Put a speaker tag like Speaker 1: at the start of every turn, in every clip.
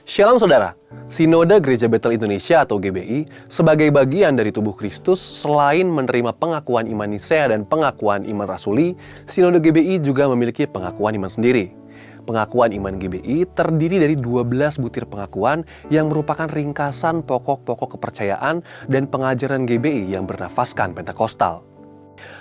Speaker 1: Shalom saudara, Sinode Gereja Betel Indonesia atau GBI sebagai bagian dari tubuh Kristus selain menerima pengakuan iman Nisea dan pengakuan iman Rasuli, Sinode GBI juga memiliki pengakuan iman sendiri. Pengakuan iman GBI terdiri dari 12 butir pengakuan yang merupakan ringkasan pokok-pokok kepercayaan dan pengajaran GBI yang bernafaskan Pentakosta.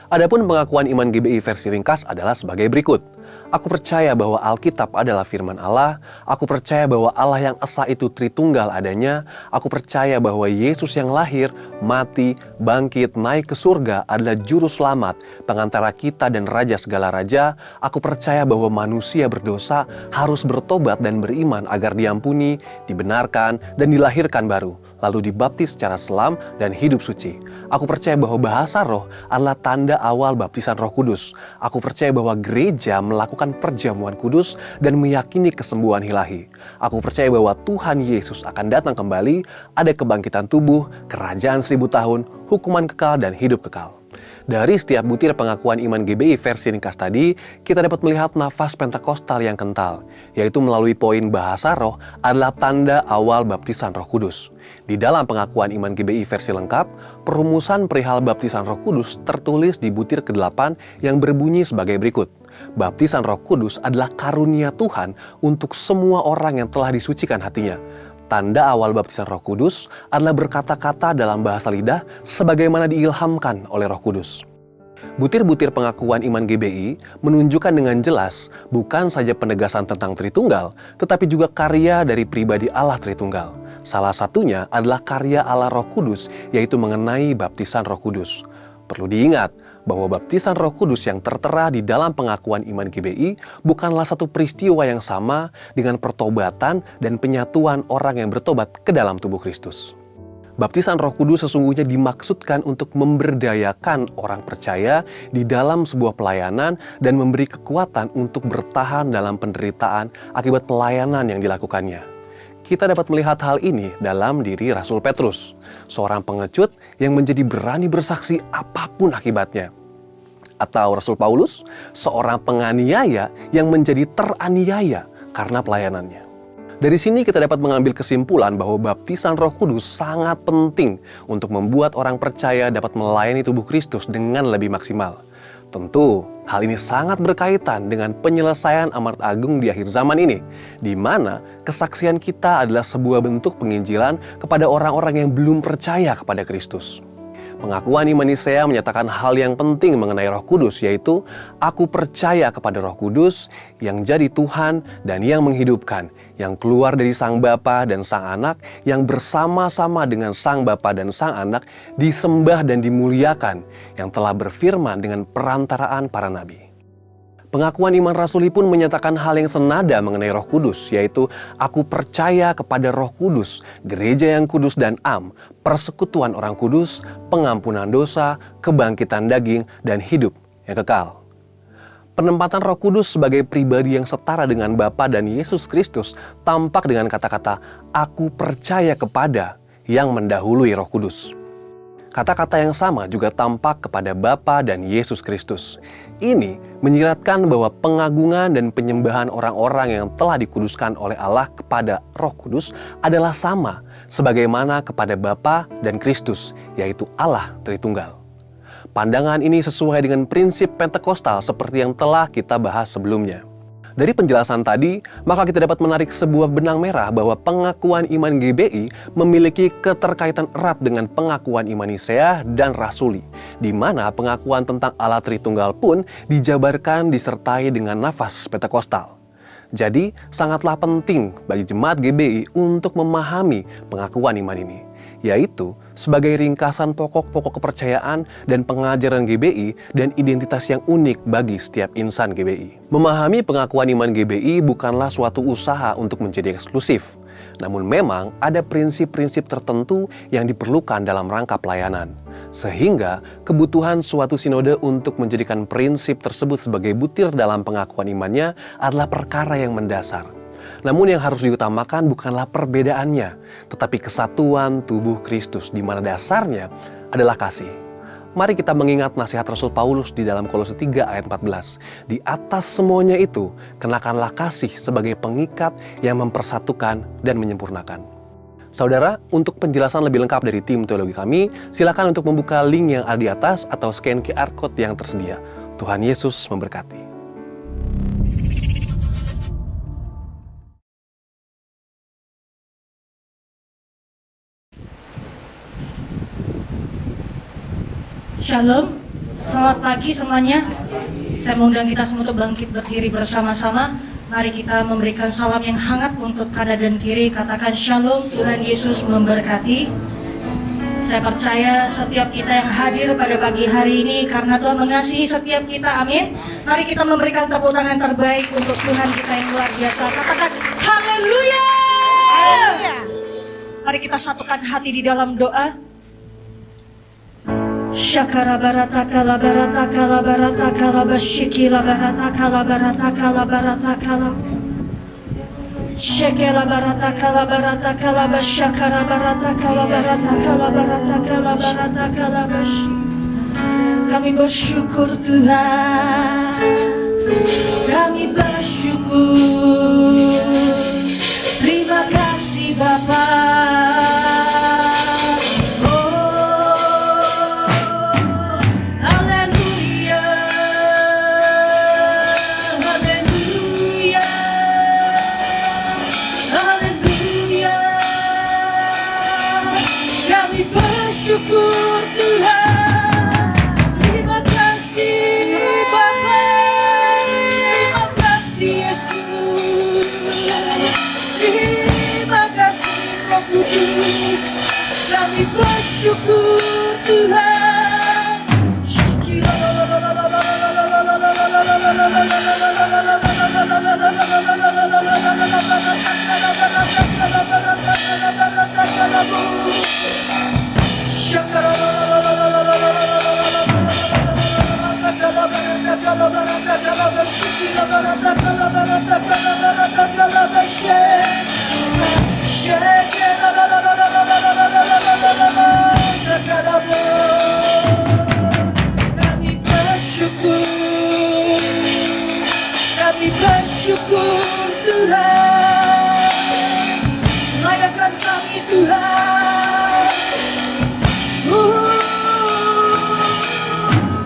Speaker 1: Adapun pengakuan iman GBI versi ringkas adalah sebagai berikut. Aku percaya bahwa Alkitab adalah firman Allah. Aku percaya bahwa Allah yang esa itu Tritunggal adanya. Aku percaya bahwa Yesus yang lahir, mati, bangkit, naik ke surga adalah juru selamat, pengantara kita dan raja segala raja. Aku percaya bahwa manusia berdosa harus bertobat dan beriman agar diampuni, dibenarkan, dan dilahirkan baru, lalu dibaptis secara selam dan hidup suci. Aku percaya bahwa bahasa roh adalah tanda awal baptisan Roh Kudus. Aku percaya bahwa gereja melakukan perjamuan kudus dan meyakini kesembuhan ilahi. Aku percaya bahwa Tuhan Yesus akan datang kembali, ada kebangkitan tubuh, kerajaan 1000 tahun, hukuman kekal, dan hidup kekal. Dari setiap butir pengakuan iman GBI versi ringkas tadi, kita dapat melihat nafas Pentakostal yang kental, yaitu melalui poin bahasa roh adalah tanda awal baptisan Roh Kudus. Di dalam pengakuan iman GBI versi lengkap, perumusan perihal baptisan Roh Kudus tertulis di butir ke-8 yang berbunyi sebagai berikut. Baptisan Roh Kudus adalah karunia Tuhan untuk semua orang yang telah disucikan hatinya. Tanda awal baptisan Roh Kudus adalah berkata-kata dalam bahasa lidah sebagaimana diilhamkan oleh Roh Kudus. Butir-butir pengakuan iman GBI menunjukkan dengan jelas bukan saja penegasan tentang Tritunggal, tetapi juga karya dari pribadi Allah Tritunggal. Salah satunya adalah karya Allah Roh Kudus, yaitu mengenai baptisan Roh Kudus. Perlu diingat bahwa baptisan Roh Kudus yang tertera di dalam pengakuan iman GBI bukanlah satu peristiwa yang sama dengan pertobatan dan penyatuan orang yang bertobat ke dalam tubuh Kristus. Baptisan Roh Kudus sesungguhnya dimaksudkan untuk memberdayakan orang percaya di dalam sebuah pelayanan dan memberi kekuatan untuk bertahan dalam penderitaan akibat pelayanan yang dilakukannya. Kita dapat melihat hal ini dalam diri Rasul Petrus, seorang pengecut yang menjadi berani bersaksi apapun akibatnya. Atau Rasul Paulus, seorang penganiaya yang menjadi teraniaya karena pelayanannya. Dari sini kita dapat mengambil kesimpulan bahwa baptisan Roh Kudus sangat penting untuk membuat orang percaya dapat melayani tubuh Kristus dengan lebih maksimal. Tentu, hal ini sangat berkaitan dengan penyelesaian amanat agung di akhir zaman ini, di mana kesaksian kita adalah sebuah bentuk penginjilan kepada orang-orang yang belum percaya kepada Kristus. Pengakuan iman Nisea menyatakan hal yang penting mengenai Roh Kudus, yaitu aku percaya kepada Roh Kudus yang jadi Tuhan dan yang menghidupkan, yang keluar dari Sang Bapa dan Sang Anak, yang bersama-sama dengan Sang Bapa dan Sang Anak disembah dan dimuliakan, yang telah berfirman dengan perantaraan para nabi. Pengakuan iman Rasuli pun menyatakan hal yang senada mengenai Roh Kudus, yaitu aku percaya kepada Roh Kudus, gereja yang kudus dan am, persekutuan orang kudus, pengampunan dosa, kebangkitan daging, dan hidup yang kekal. Penempatan Roh Kudus sebagai pribadi yang setara dengan Bapa dan Yesus Kristus tampak dengan kata-kata aku percaya kepada yang mendahului Roh Kudus. Kata-kata yang sama juga tampak kepada Bapa dan Yesus Kristus. Ini menyiratkan bahwa pengagungan dan penyembahan orang-orang yang telah dikuduskan oleh Allah kepada Roh Kudus adalah sama sebagaimana kepada Bapa dan Kristus, yaitu Allah Tritunggal. Pandangan ini sesuai dengan prinsip Pentakostal seperti yang telah kita bahas sebelumnya. Dari penjelasan tadi, maka kita dapat menarik sebuah benang merah bahwa pengakuan iman GBI memiliki keterkaitan erat dengan pengakuan iman Nisea dan Rasuli, di mana pengakuan tentang Allah Tritunggal pun dijabarkan disertai dengan nafas Pentakostal. Jadi, sangatlah penting bagi jemaat GBI untuk memahami pengakuan iman ini, yaitu sebagai ringkasan pokok-pokok kepercayaan dan pengajaran GBI dan identitas yang unik bagi setiap insan GBI. Memahami pengakuan iman GBI bukanlah suatu usaha untuk menjadi eksklusif, namun memang ada prinsip-prinsip tertentu yang diperlukan dalam rangka pelayanan. Sehingga kebutuhan suatu sinode untuk menjadikan prinsip tersebut sebagai butir dalam pengakuan imannya adalah perkara yang mendasar. Namun yang harus diutamakan bukanlah perbedaannya, tetapi kesatuan tubuh Kristus di mana dasarnya adalah kasih. Mari kita mengingat nasihat Rasul Paulus di dalam Kolose 3 ayat 14. Di atas semuanya itu, kenakanlah kasih sebagai pengikat yang mempersatukan dan menyempurnakan. Saudara, untuk penjelasan lebih lengkap dari tim teologi kami, silakan untuk membuka link yang ada di atas atau scan QR Code yang tersedia. Tuhan Yesus memberkati.
Speaker 2: Shalom, selamat pagi semuanya. Saya mengundang kita semua untuk bangkit berdiri bersama-sama. Mari kita memberikan salam yang hangat untuk kanan dan kiri. Katakan shalom, Tuhan Yesus memberkati. Saya percaya setiap kita yang hadir pada pagi hari ini karena Tuhan mengasihi setiap kita, amin. Mari kita memberikan tepuk tangan terbaik untuk Tuhan kita yang luar biasa. Katakan haleluya. Mari kita satukan hati di dalam doa. Shakara barata kala bashiki la barata kala shekela barata kala bashakara barata kala bashi. Kami bersyukur Tuhan, kami bersyukur. Terima kasih Bapa. Syukur Tuhan, terima kasih Bapa, terima kasih Yesus, terima kasih Roh Kudus, kami bersyukur Tuhan. Kami bersyukur Tuhan, layakkan kami Tuhan.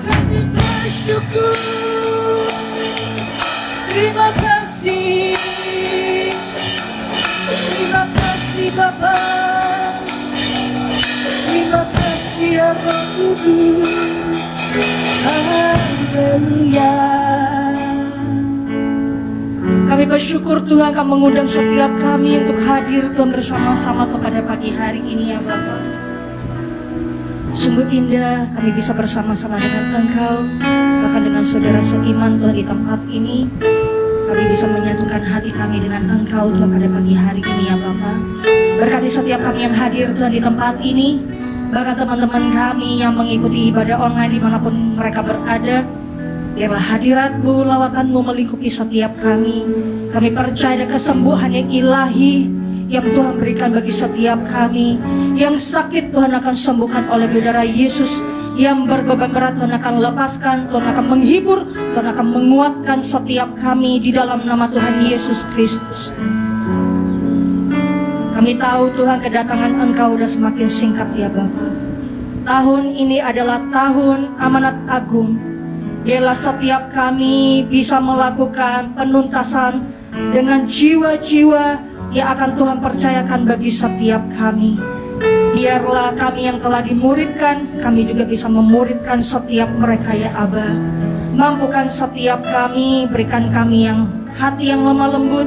Speaker 2: Kami bersyukur, terima kasih Bapa, terima kasih ya Roh Kudus. Haleluya. Kami bersyukur Tuhan, Kau mengundang setiap kami untuk hadir Tuhan bersama-sama pada pagi hari ini ya Bapa. Sungguh indah kami bisa bersama-sama dengan Engkau, bahkan dengan saudara seiman Tuhan di tempat ini. Kami bisa menyatukan hati kami dengan Engkau Tuhan pada pagi hari ini ya Bapa. Berkati setiap kami yang hadir Tuhan di tempat ini, bahkan teman-teman kami yang mengikuti ibadah online dimanapun mereka berada. Biarlah hadirat-Mu, lawatan-Mu melingkupi setiap kami. Kami percaya kesembuhan yang ilahi yang Tuhan berikan bagi setiap kami. Yang sakit Tuhan akan sembuhkan oleh darah Yesus. Yang berbeban berat Tuhan akan lepaskan, Tuhan akan menghibur, Tuhan akan menguatkan setiap kami di dalam nama Tuhan Yesus Kristus. Kami tahu Tuhan kedatangan Engkau sudah semakin singkat ya Bapa. Tahun ini adalah tahun amanat agung. Biarlah setiap kami bisa melakukan penuntasan dengan jiwa-jiwa yang akan Tuhan percayakan bagi setiap kami. Biarlah kami yang telah dimuridkan, kami juga bisa memuridkan setiap mereka ya Aba. Mampukan setiap kami, berikan kami yang hati yang lemah lembut,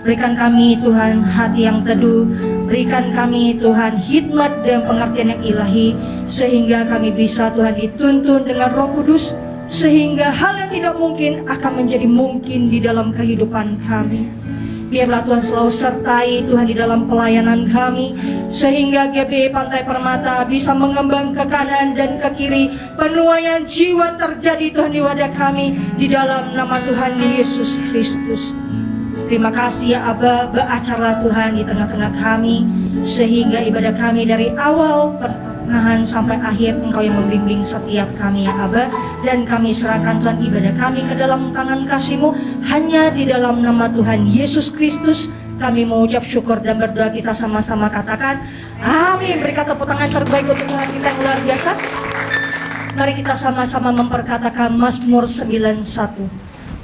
Speaker 2: berikan kami Tuhan hati yang teduh, berikan kami Tuhan hikmat dan pengertian yang ilahi, sehingga kami bisa Tuhan dituntun dengan Roh Kudus, sehingga hal yang tidak mungkin akan menjadi mungkin di dalam kehidupan kami. Biarlah Tuhan selalu sertai Tuhan di dalam pelayanan kami, sehingga GBI Pantai Permata bisa mengembang ke kanan dan ke kiri. Penuaian jiwa terjadi Tuhan di wadah kami, di dalam nama Tuhan Yesus Kristus. Terima kasih ya Aba, beracarlah Tuhan di tengah-tengah kami, sehingga ibadah kami dari awal pertengahan sampai akhir Engkau yang membimbing setiap kami ya Aba. Dan kami serahkan Tuhan ibadah kami ke dalam tangan kasih-Mu. Hanya di dalam nama Tuhan Yesus Kristus kami mengucap syukur dan berdoa. Kita sama-sama katakan amin. Berikan tepuk tangan terbaik untuk Tuhan kita yang luar biasa. Mari kita sama-sama memperkatakan Mazmur 91.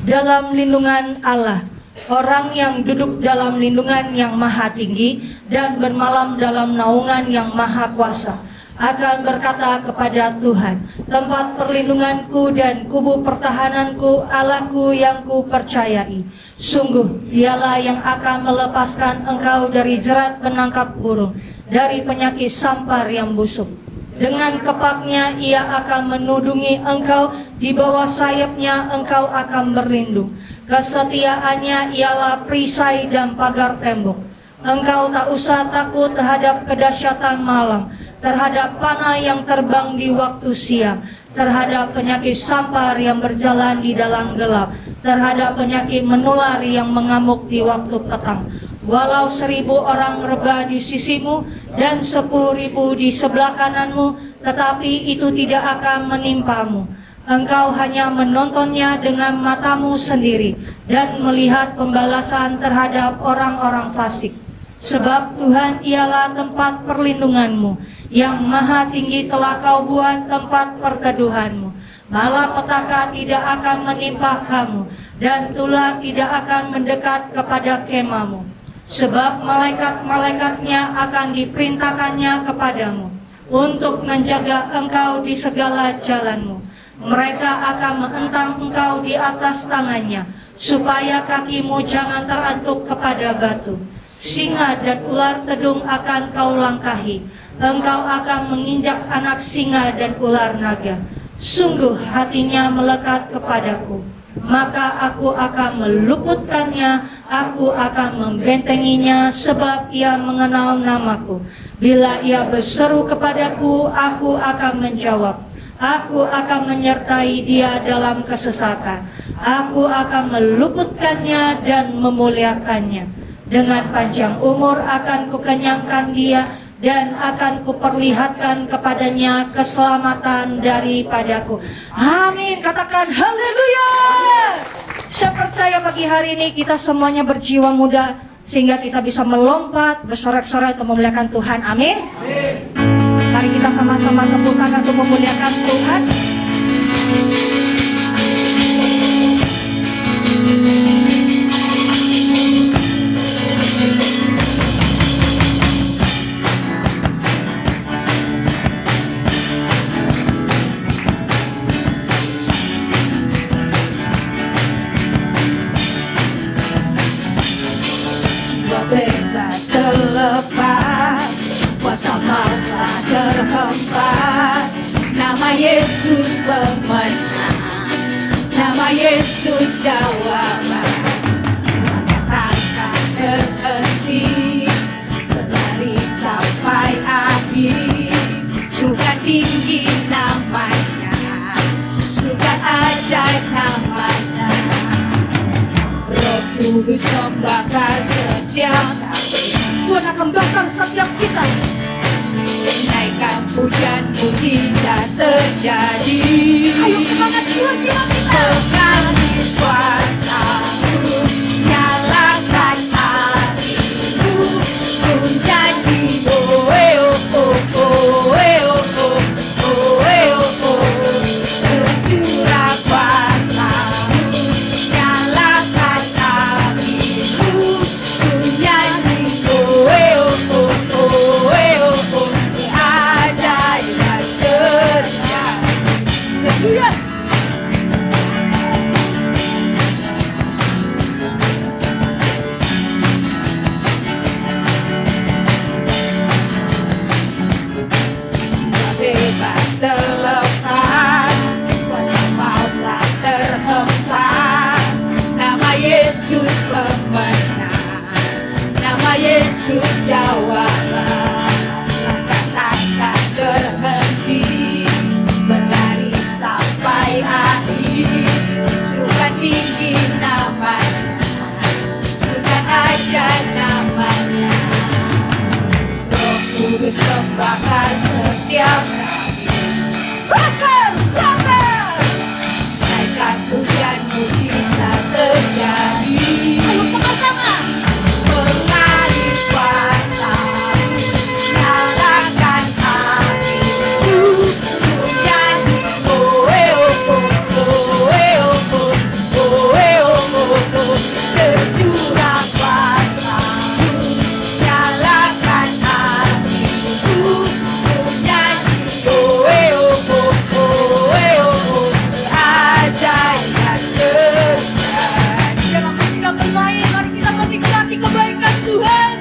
Speaker 2: Dalam lindungan Allah, orang yang duduk dalam lindungan yang maha tinggi dan bermalam dalam naungan yang maha kuasa akan berkata kepada Tuhan, tempat perlindunganku dan kubu pertahananku, Allahku yang ku percayai. Sungguh dialah yang akan melepaskan engkau dari jerat penangkap burung, dari penyakit sampar yang busuk. Dengan kepaknya ia akan menudungi engkau, di bawah sayapnya engkau akan berlindung. Kesetiaannya ialah perisai dan pagar tembok. Engkau tak usah takut terhadap kedahsyatan malam, terhadap panah yang terbang di waktu siang, terhadap penyakit sampar yang berjalan di dalam gelap, terhadap penyakit menular yang mengamuk di waktu petang. Walau 1000 orang rebah di sisimu dan 10.000 di sebelah kananmu, tetapi itu tidak akan menimpamu. Engkau hanya menontonnya dengan matamu sendiri dan melihat pembalasan terhadap orang-orang fasik. Sebab Tuhan ialah tempat perlindunganmu, yang maha tinggi telah kau buat tempat perteduhanmu. Malapetaka tidak akan menimpa kamu, dan tulah tidak akan mendekat kepada kemahmu. Sebab malaikat-malaikatnya akan diperintahkannya kepadamu untuk menjaga engkau di segala jalanmu. Mereka akan menentang engkau di atas tangannya, supaya kakimu jangan terantuk kepada batu. Singa dan ular tedung akan kau langkahi. Engkau akan menginjak anak singa dan ular naga. Sungguh hatinya melekat kepadaku, maka aku akan meluputkannya, aku akan membentenginya, sebab ia mengenal namaku. Bila ia berseru kepadaku, aku akan menjawab. Aku akan menyertai dia dalam kesesakan. Aku akan meluputkannya dan memuliakannya. Dengan panjang umur akan kukenyangkan dia, dan akan kuperlihatkan kepadanya keselamatan daripadaku. Amin. Katakan haleluya. Saya percaya pagi hari ini kita semuanya berjiwa muda, sehingga kita bisa melompat, bersorak-sorai untuk memuliakan Tuhan. Amin. Mari kita sama-sama tepuk tangan untuk memuliakan Tuhan.
Speaker 3: Bebas terlepas, kuasa maut telah terhempas. Nama Yesus pemenang, nama Yesus jawaban. Takkan terhenti, berlari sampai akhir. Surga tinggi namanya, surga ajaib namanya. Roh Kudus membakar setiap hati.
Speaker 2: Tuhan akan bakar setiap kita.
Speaker 3: Naikkan pujian, mujizat terjadi.
Speaker 2: Ayo semangat jiwa-jiwa kita.
Speaker 3: Dengan kuasa-Mu, nyalakan hatiku. Ku nyanyi, oh oh oh oh oh oh oh oh. Tercurah kuasa-Mu, nyalakan hatiku. Ku nyanyi, oh oh oh oh oh. Keajaiban terjadi.
Speaker 2: Haleluya.
Speaker 3: Bebas terlepas, kuasa maut telah terhempas. Nama Yesus pemenang, nama Yesus jawaban. Langkah takkan terhenti, berlari sampai akhir. Surga tinggi namanya, surga ajaib namanya. Roh Kudus membakar setiap setiap kali. Bakar, bakar. Naikkan pujian mujizat terjadi. Ayo sama-sama. Mengalir kuasa-Mu, nyalakan hatiku. Menyanyi oh eh oh oh oh eh oh oh oh eh oh oh oh. Tercurah kuasa-Mu, nyalakan hatiku. Menyanyi oh eh oh oh oh eh oh oh. Keajaiban terjadi. Dalam sidang bermain, mari kita menikmati kebaikan Tuhan.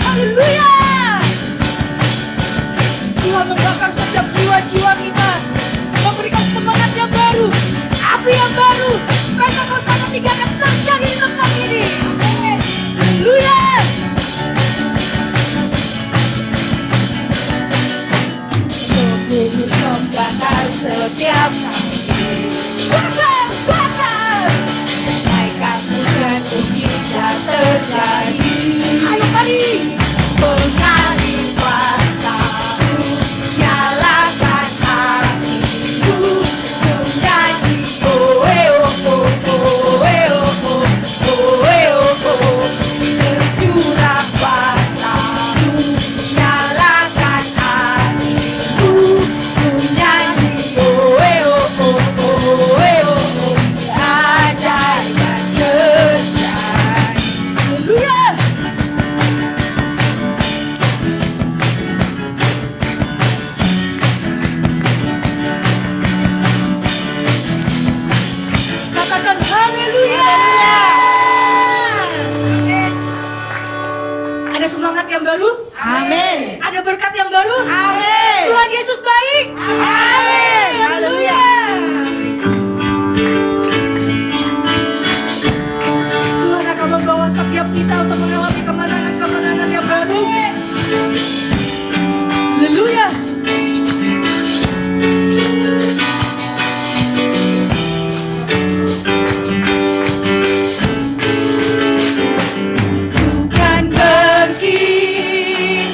Speaker 3: Haleluya! Tuhan membakar setiap jiwa-jiwa kita, memberikan semangat yang baru, api yang baru. Pentakosta ketiga akan terjadi di tempat ini. Amin. Haleluya! Roh Kudus membakar setiap kali. Bakar, bakar. Naikkan pujian mujizat terjadi. Ayo mari. Mengalir kuasa-Mu, nyalakan hatiku. Menyanyi oh eh oh oh oh eh oh oh oh eh oh oh. Tercurah kuasa-Mu, nyalakan hatiku. Menyanyi oh eh oh oh oh eh oh oh. Keajaiban terjadi. Haleluya! Katakan haleluya. Ada semangat yang baru?
Speaker 2: Amin.
Speaker 3: Ada berkat yang baru?
Speaker 2: Amin.
Speaker 3: Tuhan Yesus baik?
Speaker 2: Amin.
Speaker 3: Haleluya.
Speaker 2: Tuhan akan membawa setiap kita untuk mengalami kemenangan-kemenangan yang baru. Haleluya.
Speaker 3: Bukan bangkit,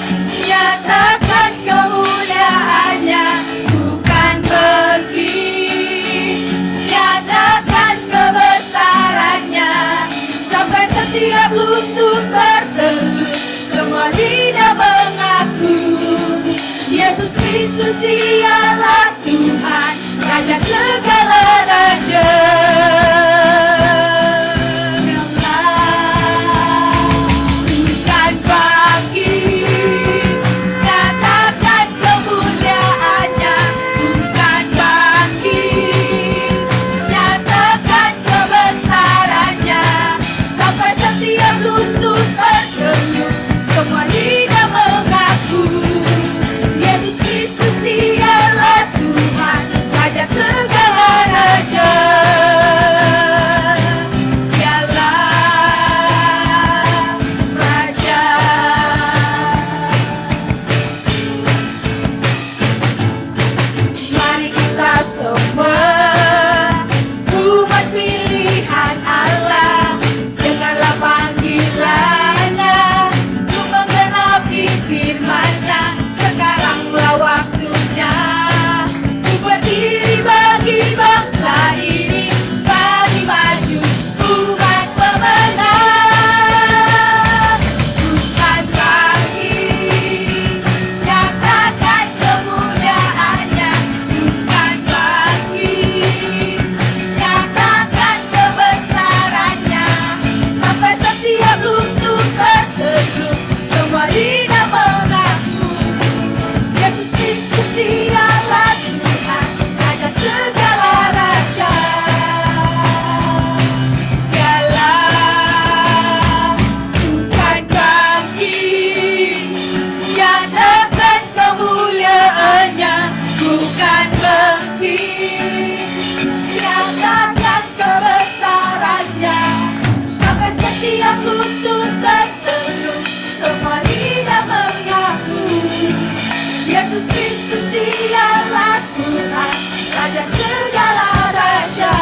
Speaker 3: nyatakan kemuliaannya. Bukan bangkit, nyatakan kebesarannya. Sampai setiap lutut bertelut, semua lidah mengaku Yesus Kristus dialah Tuhan, Raja segala raja. Bukan bangkit, nyatakan kemuliaannya. Bukan bangkit, nyatakan kebesarannya. Sampai setiap lutut bertelut, semua lidah mengaku Yesus Kristus dialah Tuhan, Raja segala setiap lutut tertunduk, semua lidah mengaku Yesus Kristus dialah Tuhan, Raja segala raja.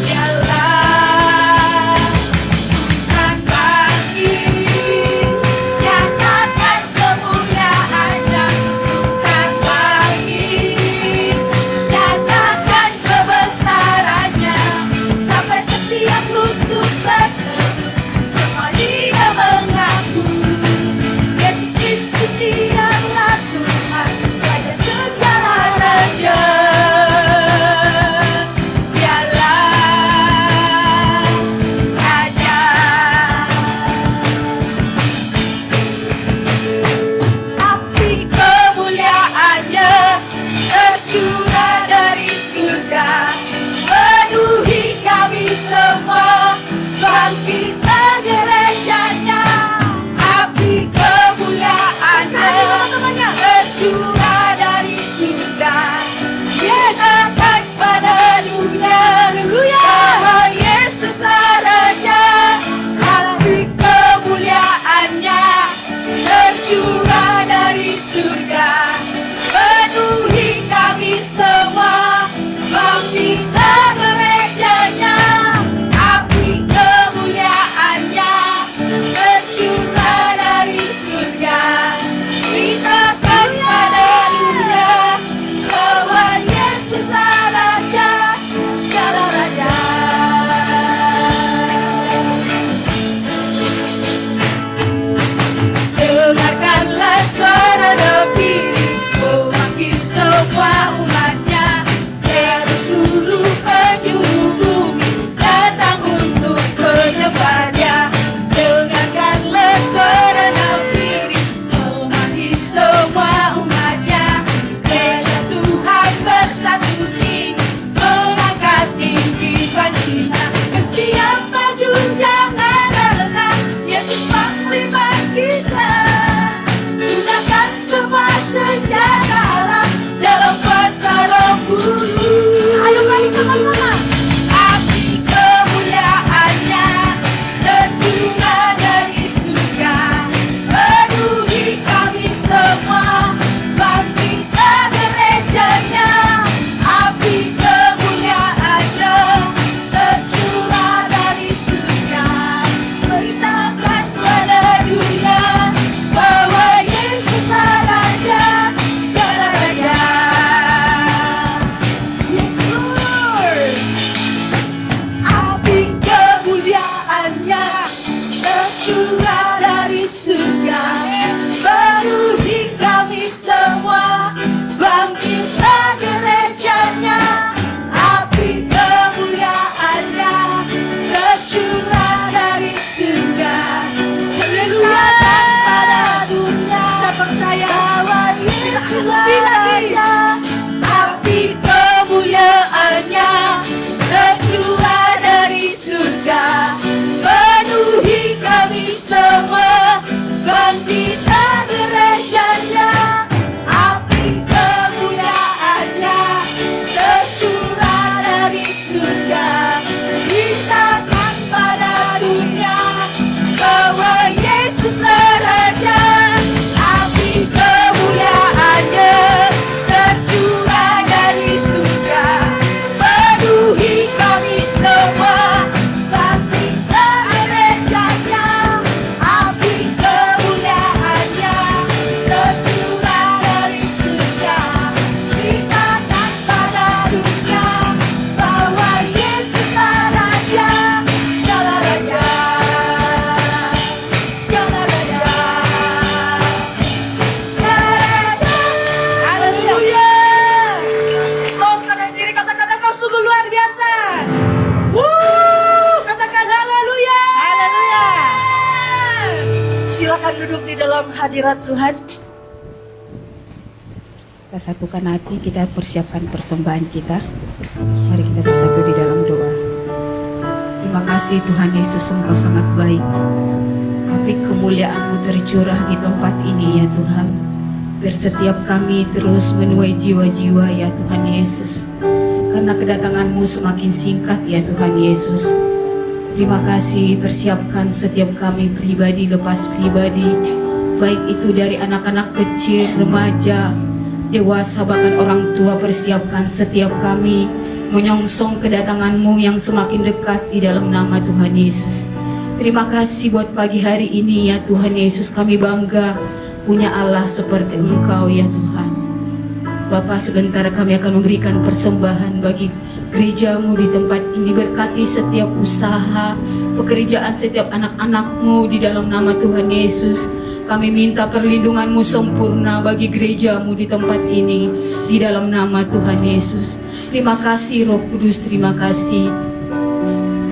Speaker 3: Dialah Tuhan bangkit, nyatakan kemuliaan-Nya. Tuhan bangkit, nyatakan kebesaran-Nya. Sampai setiap lutut berteduh, semua lidah mengaku Yesus Kristus dialah Tuhan, Raja segala raja. Dialah Raja. Api kemuliaan-Nya tercurah dari surga, penuhi kami semua, bangkitlah gereja-Nya. Api kemuliaan-Nya tercurah dari surga, Yesus akan pada dunia. Haleluya, bahwa Yesuslah Raja. Api kemuliaan-Nya tercurah dari surga, penuhi kami semua, bangkitlah gereja-Nya. Api kemuliaan-Nya tercurah dari surga, beritakan pada dunia bahwa Yesuslah Raja segala raja. Dengarkanlah suara Nabi, memanggil semua umatnya dari seluruh penjuru bumi, datang untuk menyembah-Nya. Dengarkanlah suara Nabi, memanggil semua umatnya, gereja Tuhan bersatu tinggi, mengangkat tinggi panjinya. Kesiap maju jangan lengah, Yesus panglima kita. Gunakan semua senjata Allah dalam kuasa Roh Kudus. Ayo kali sama-sama. Api kemuliaan-Nya tercurah dari surga, penuhi kami semua, bangkitlah gereja-Nya. Api kemuliaan-Nya tercurah dari surga, beritakan pada dunia bahwa Yesuslah Raja segala raja. Yes Lord. Api kemuliaan-Nya tercurah dari surga, penuhi kami semua, bangkitlah gereja-Nya. Api kemuliaan-Nya tercurah dari surga, beritakan pada dunia. Saya percaya bahwa Yesuslah Raja. Api kemuliaan-Nya tercurah dari surga, penuhi kami semua, bangkitlah gereja-Nya. Api kemuliaan-Nya tercurah dari surga, beritakan pada dunia bahwa Yesuslah Raja. Api kemuliaan-Nya tercurah dari surga, penuhi kami semua, bangkitlah gereja-Nya. Api kemuliaan-Nya tercurah dari surga, beritakan pada dunia bahwa Yesuslah Raja segala raja. Segala raja. Segala raja. Haleluya. Kaos kanan kiri katakan engkau sungguh luar biasa. Katakan haleluya. Haleluya.
Speaker 2: Silakan duduk di dalam hadirat Tuhan.
Speaker 4: Kita satukan hati, kita persiapkan persembahan kita. Mari kita bersatu di dalam doa. Terima kasih Tuhan Yesus, Engkau sangat baik. Api kemuliaan-Mu tercurah di tempat ini ya Tuhan. Biar setiap kami terus menuai jiwa-jiwa ya Tuhan Yesus. Karena kedatangan-Mu semakin singkat ya Tuhan Yesus. Terima kasih persiapkan setiap kami pribadi lepas pribadi, baik itu dari anak-anak kecil, remaja, dewasa, bahkan orang tua. Persiapkan setiap kami menyongsong kedatangan-Mu yang semakin dekat di dalam nama Tuhan Yesus. Terima kasih buat pagi hari ini ya Tuhan Yesus, kami bangga punya Allah seperti Engkau ya Tuhan. Bapa, sebentar kami akan memberikan persembahan bagi gereja-Mu di tempat ini. Berkati setiap usaha, pekerjaan setiap anak-anak-Mu di dalam nama Tuhan Yesus. Kami minta perlindungan-Mu sempurna bagi gereja-Mu di tempat ini di dalam nama Tuhan Yesus. Terima kasih Roh Kudus, terima kasih.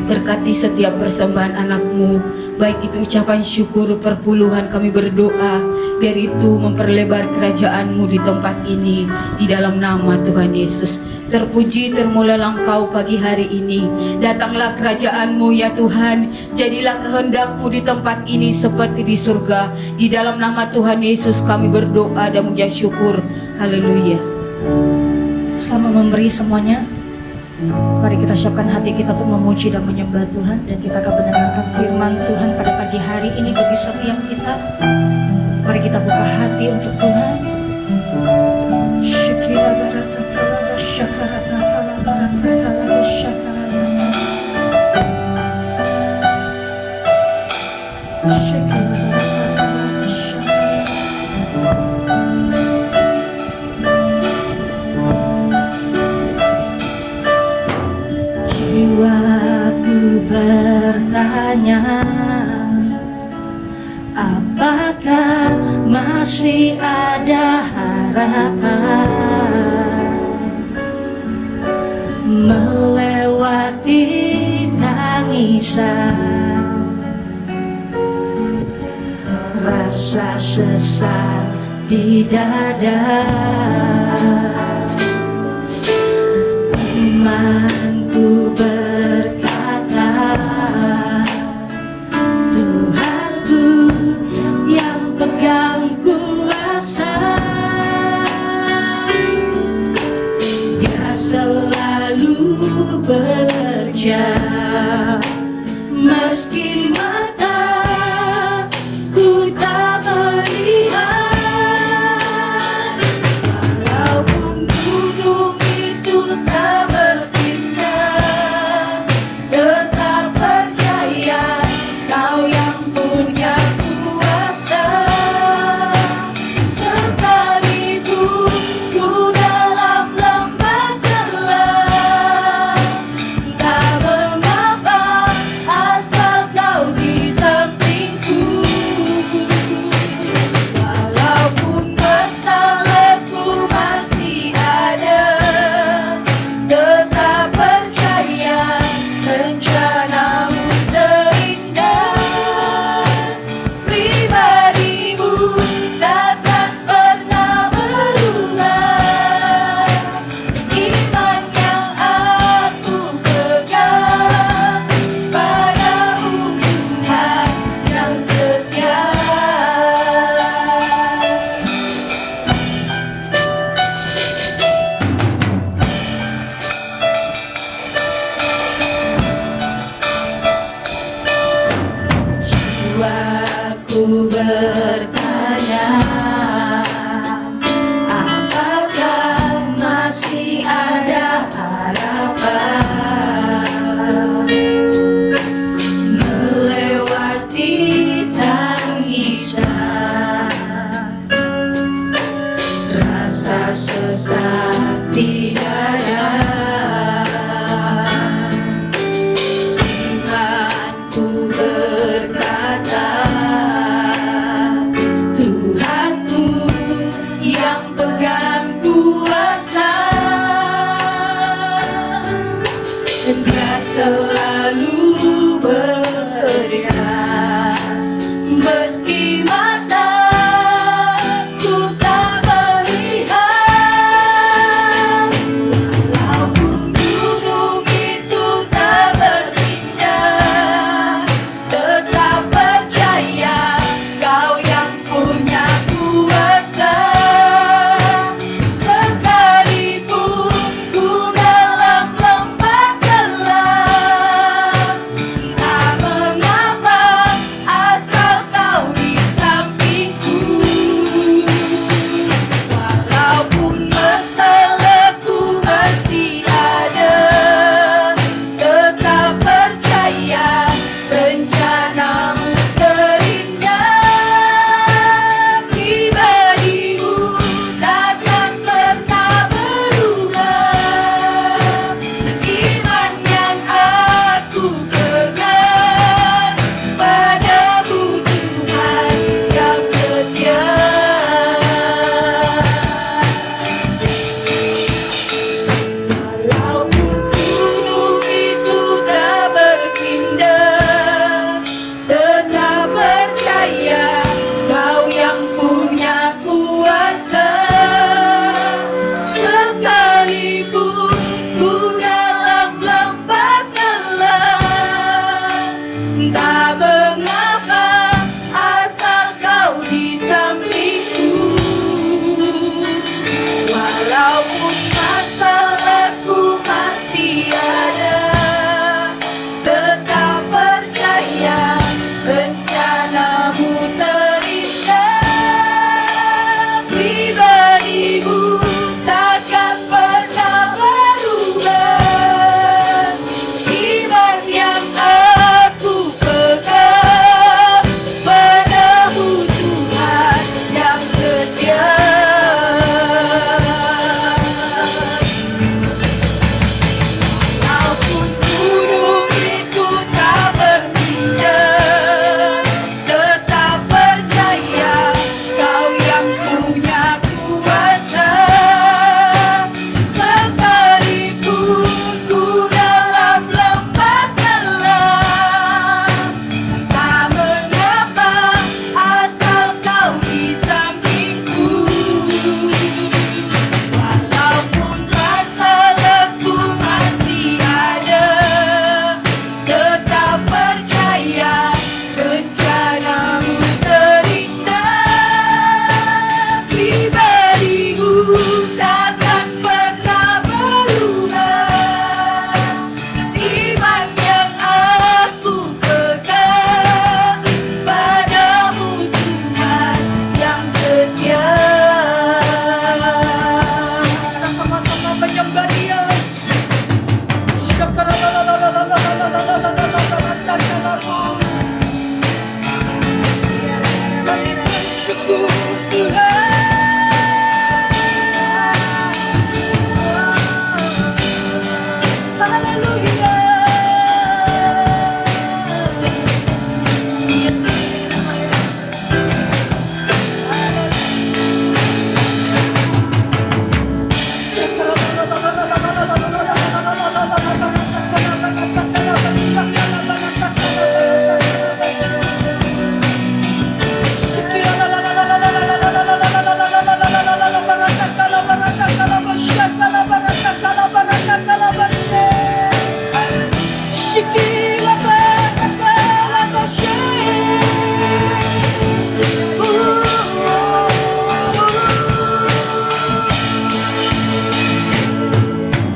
Speaker 4: Berkati setiap persembahan anak-Mu, baik itu ucapan syukur, perpuluhan, kami berdoa biar itu memperlebar kerajaan-Mu di tempat ini di dalam nama Tuhan Yesus. Terpuji termulalah Engkau pagi hari ini. Datanglah kerajaan-Mu ya Tuhan. Jadilah kehendak-Mu di tempat ini seperti di surga. Di dalam nama Tuhan Yesus kami berdoa dan mengucap syukur. Haleluya.
Speaker 2: Selama memberi semuanya, mari kita siapkan hati kita untuk memuji dan menyembah Tuhan. Dan kita akan mendengarkan firman Tuhan pada pagi hari ini bagi setiap kita. Mari kita buka hati untuk Tuhan. Syukira barata kalaba syakarata kalabarata kalaba syakarata. Syukira barata kalaba syakarata. Jiwaku bertanya, apakah masih ada harapan melewati tangisan, rasa sesat di dada? Imanku berkata, Tuhanku yang pegang kuasa, Dia selalu bekerja meski mataku tak melihat. Walaupun gunung itu tak berpindah, tetap percaya Kau yang punya kuasa. Sekalipun ku dalam lembah gelap,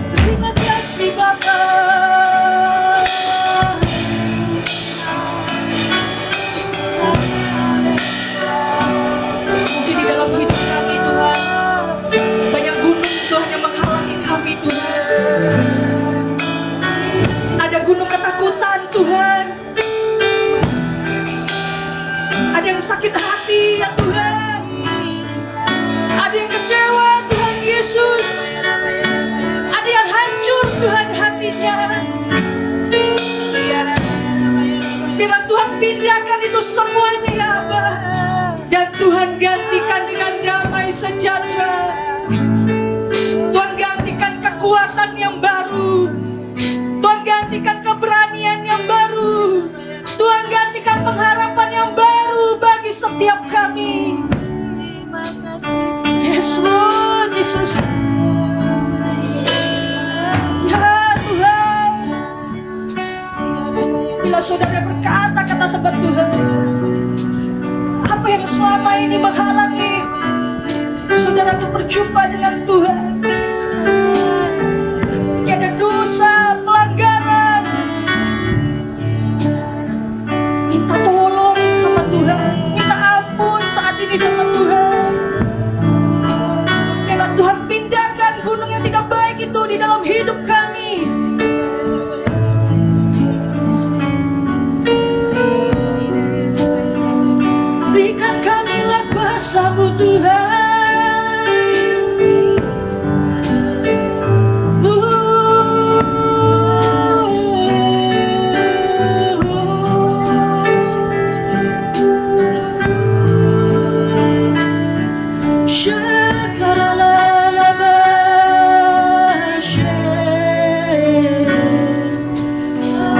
Speaker 3: Terima kasih Bapa. Mungkin di dalam hidup kami Tuhan, banyak gunung Tuhan yang menghalangi kami Tuhan. Ada gunung ketakutan Tuhan. Ada yang sakit hati ya Tuhan. Ada yang kecewa Tuhan Yesus. Ada yang hancur Tuhan hatinya. Bilang Tuhan pindahkan itu semuanya ya Aba. Dan Tuhan gantikan dengan damai sejahtera. Tuhan gantikan kekuatan yang baru. Tuhan gantikan keberanian yang baru. Tuhan gantikan pengharapan yang baru bagi setiap kami. Yes Lord Jesus. Ya Tuhan. Bila saudara berkata kata sebab Tuhan, apa yang selama ini menghalangi saudara untuk berjumpa dengan Tuhan? Ada dosa, pelanggaran. Minta tolong sama Tuhan. Minta ampun saat ini sama Tuhan. Biarlah Tuhan pindahkan gunung yang tidak baik itu di dalam hidup kami. Berikan kamilah kuasa-Mu Tuhan.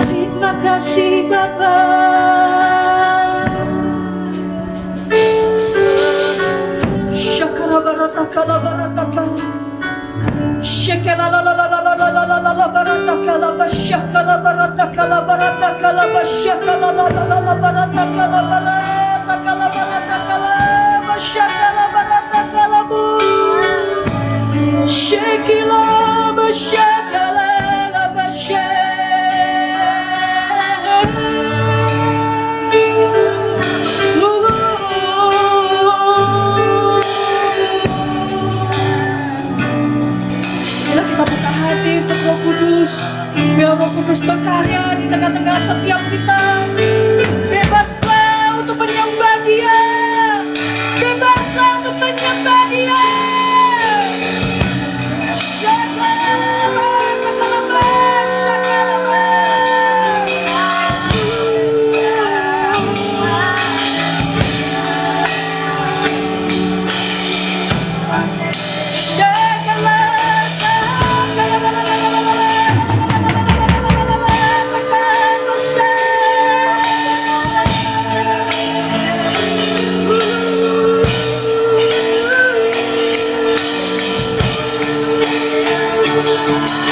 Speaker 3: Terima kasih Bapa. Syakara barataka la barataka. Syakala la la la la la la la la la barataka la basyakala barataka la barataka la basyakala la la la la barataka la barataka la barataka la basyakala barataka la bu. Syakila basyakala la basyakala. Untuk Roh Kudus, biar Roh Kudus berkarya di tengah-tengah setiap kita. Bebaslah untuk menyembah Dia, bebaslah untuk menyembah Dia. Syakalaba, sakalaba, syakalaba.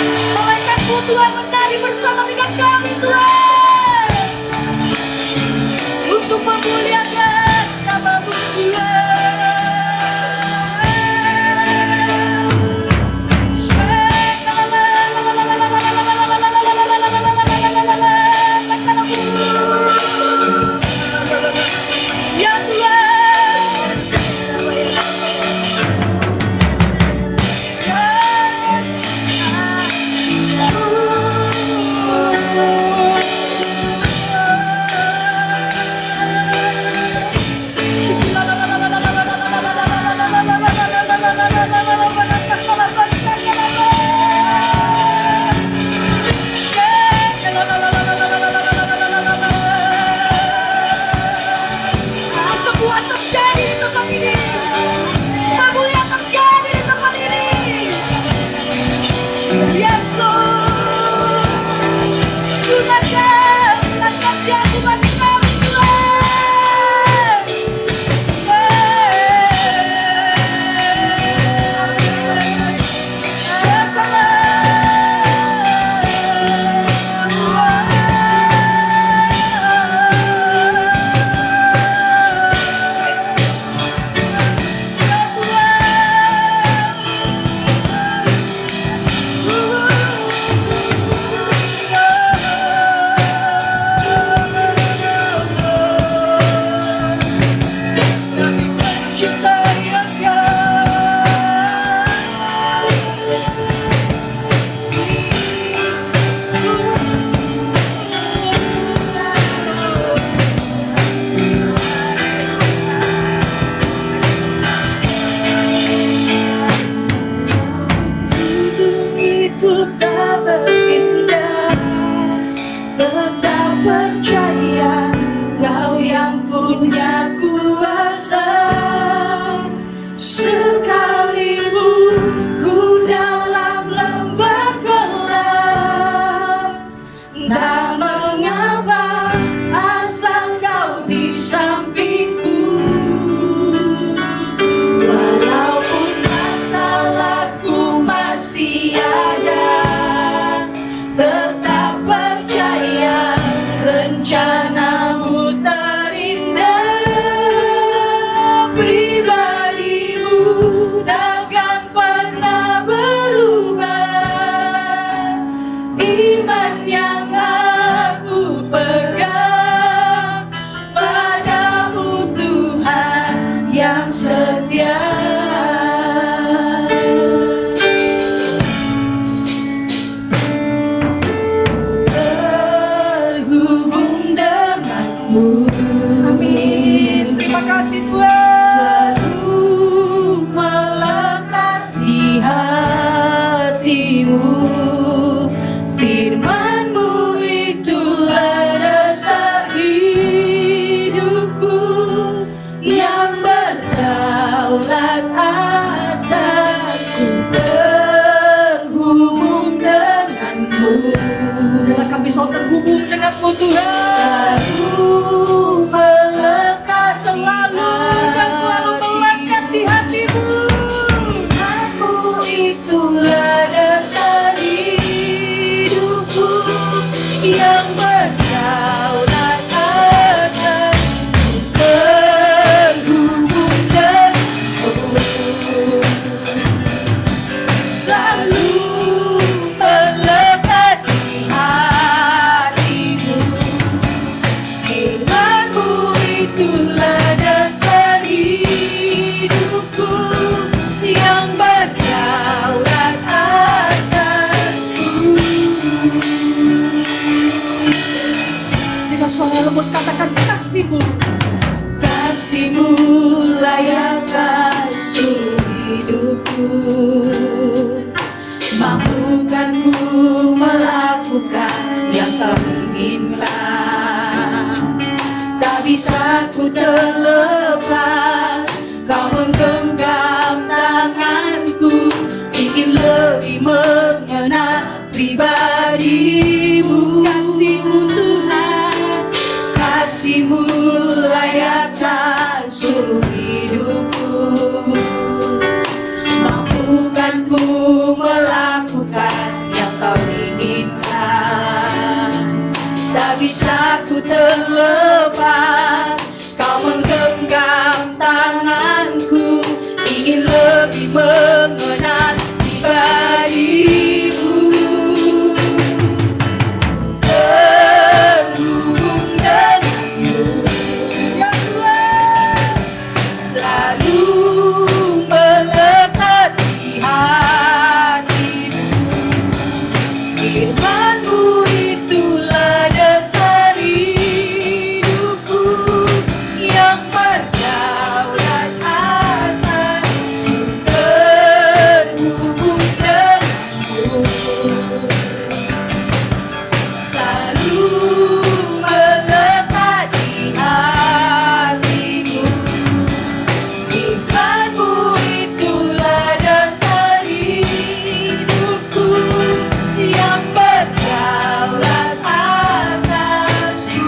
Speaker 3: Malaikatmu Tuhan menari bersama dengan kami Tuhan, untuk memuliakan nama-Mu Tuhan. Ya Tuhan, yes. Biarlah kami selalu terhubung denganmu Tuhan.
Speaker 5: Selalu melekat
Speaker 3: Selalu dan selalu melekat di hatimu.
Speaker 5: Tuhanmu itulah dasar hidupku yang berdaulat akan terhubung denganmu. Selalu melekat di hatimu. Firman-Mu itulah dasar hidupku yang berdaulat atasku.
Speaker 3: Dengan suara lembut katakan kasih-Mu.
Speaker 5: Kasih-Mu layakkan seluruh hidupku. Mampukan ku melakukan yang Kau inginkan. Tak bisa ku terlepas, Kau menggenggam tanganku. Ingin lebih mengenal pribadi-Mu. Kasih-Mu Tuhan, kasih-Mu layakkan seluruh hidupku. Mampukan ku melakukan yang Kau inginkan. Tak bisa ku terlepas, Kau menggenggam tanganku. Ingin lebih mengenal pribadi-Mu. Terhubung denganmu,
Speaker 3: Ya Tuhan.
Speaker 5: selalu melekat di hatimu. Firman-Mu itulah dasar hidupku yang berdaulat atasku. Terhubung denganmu, selalu melekat di hatimu. Firman-Mu itulah dasar hidupku yang berdaulat atasku.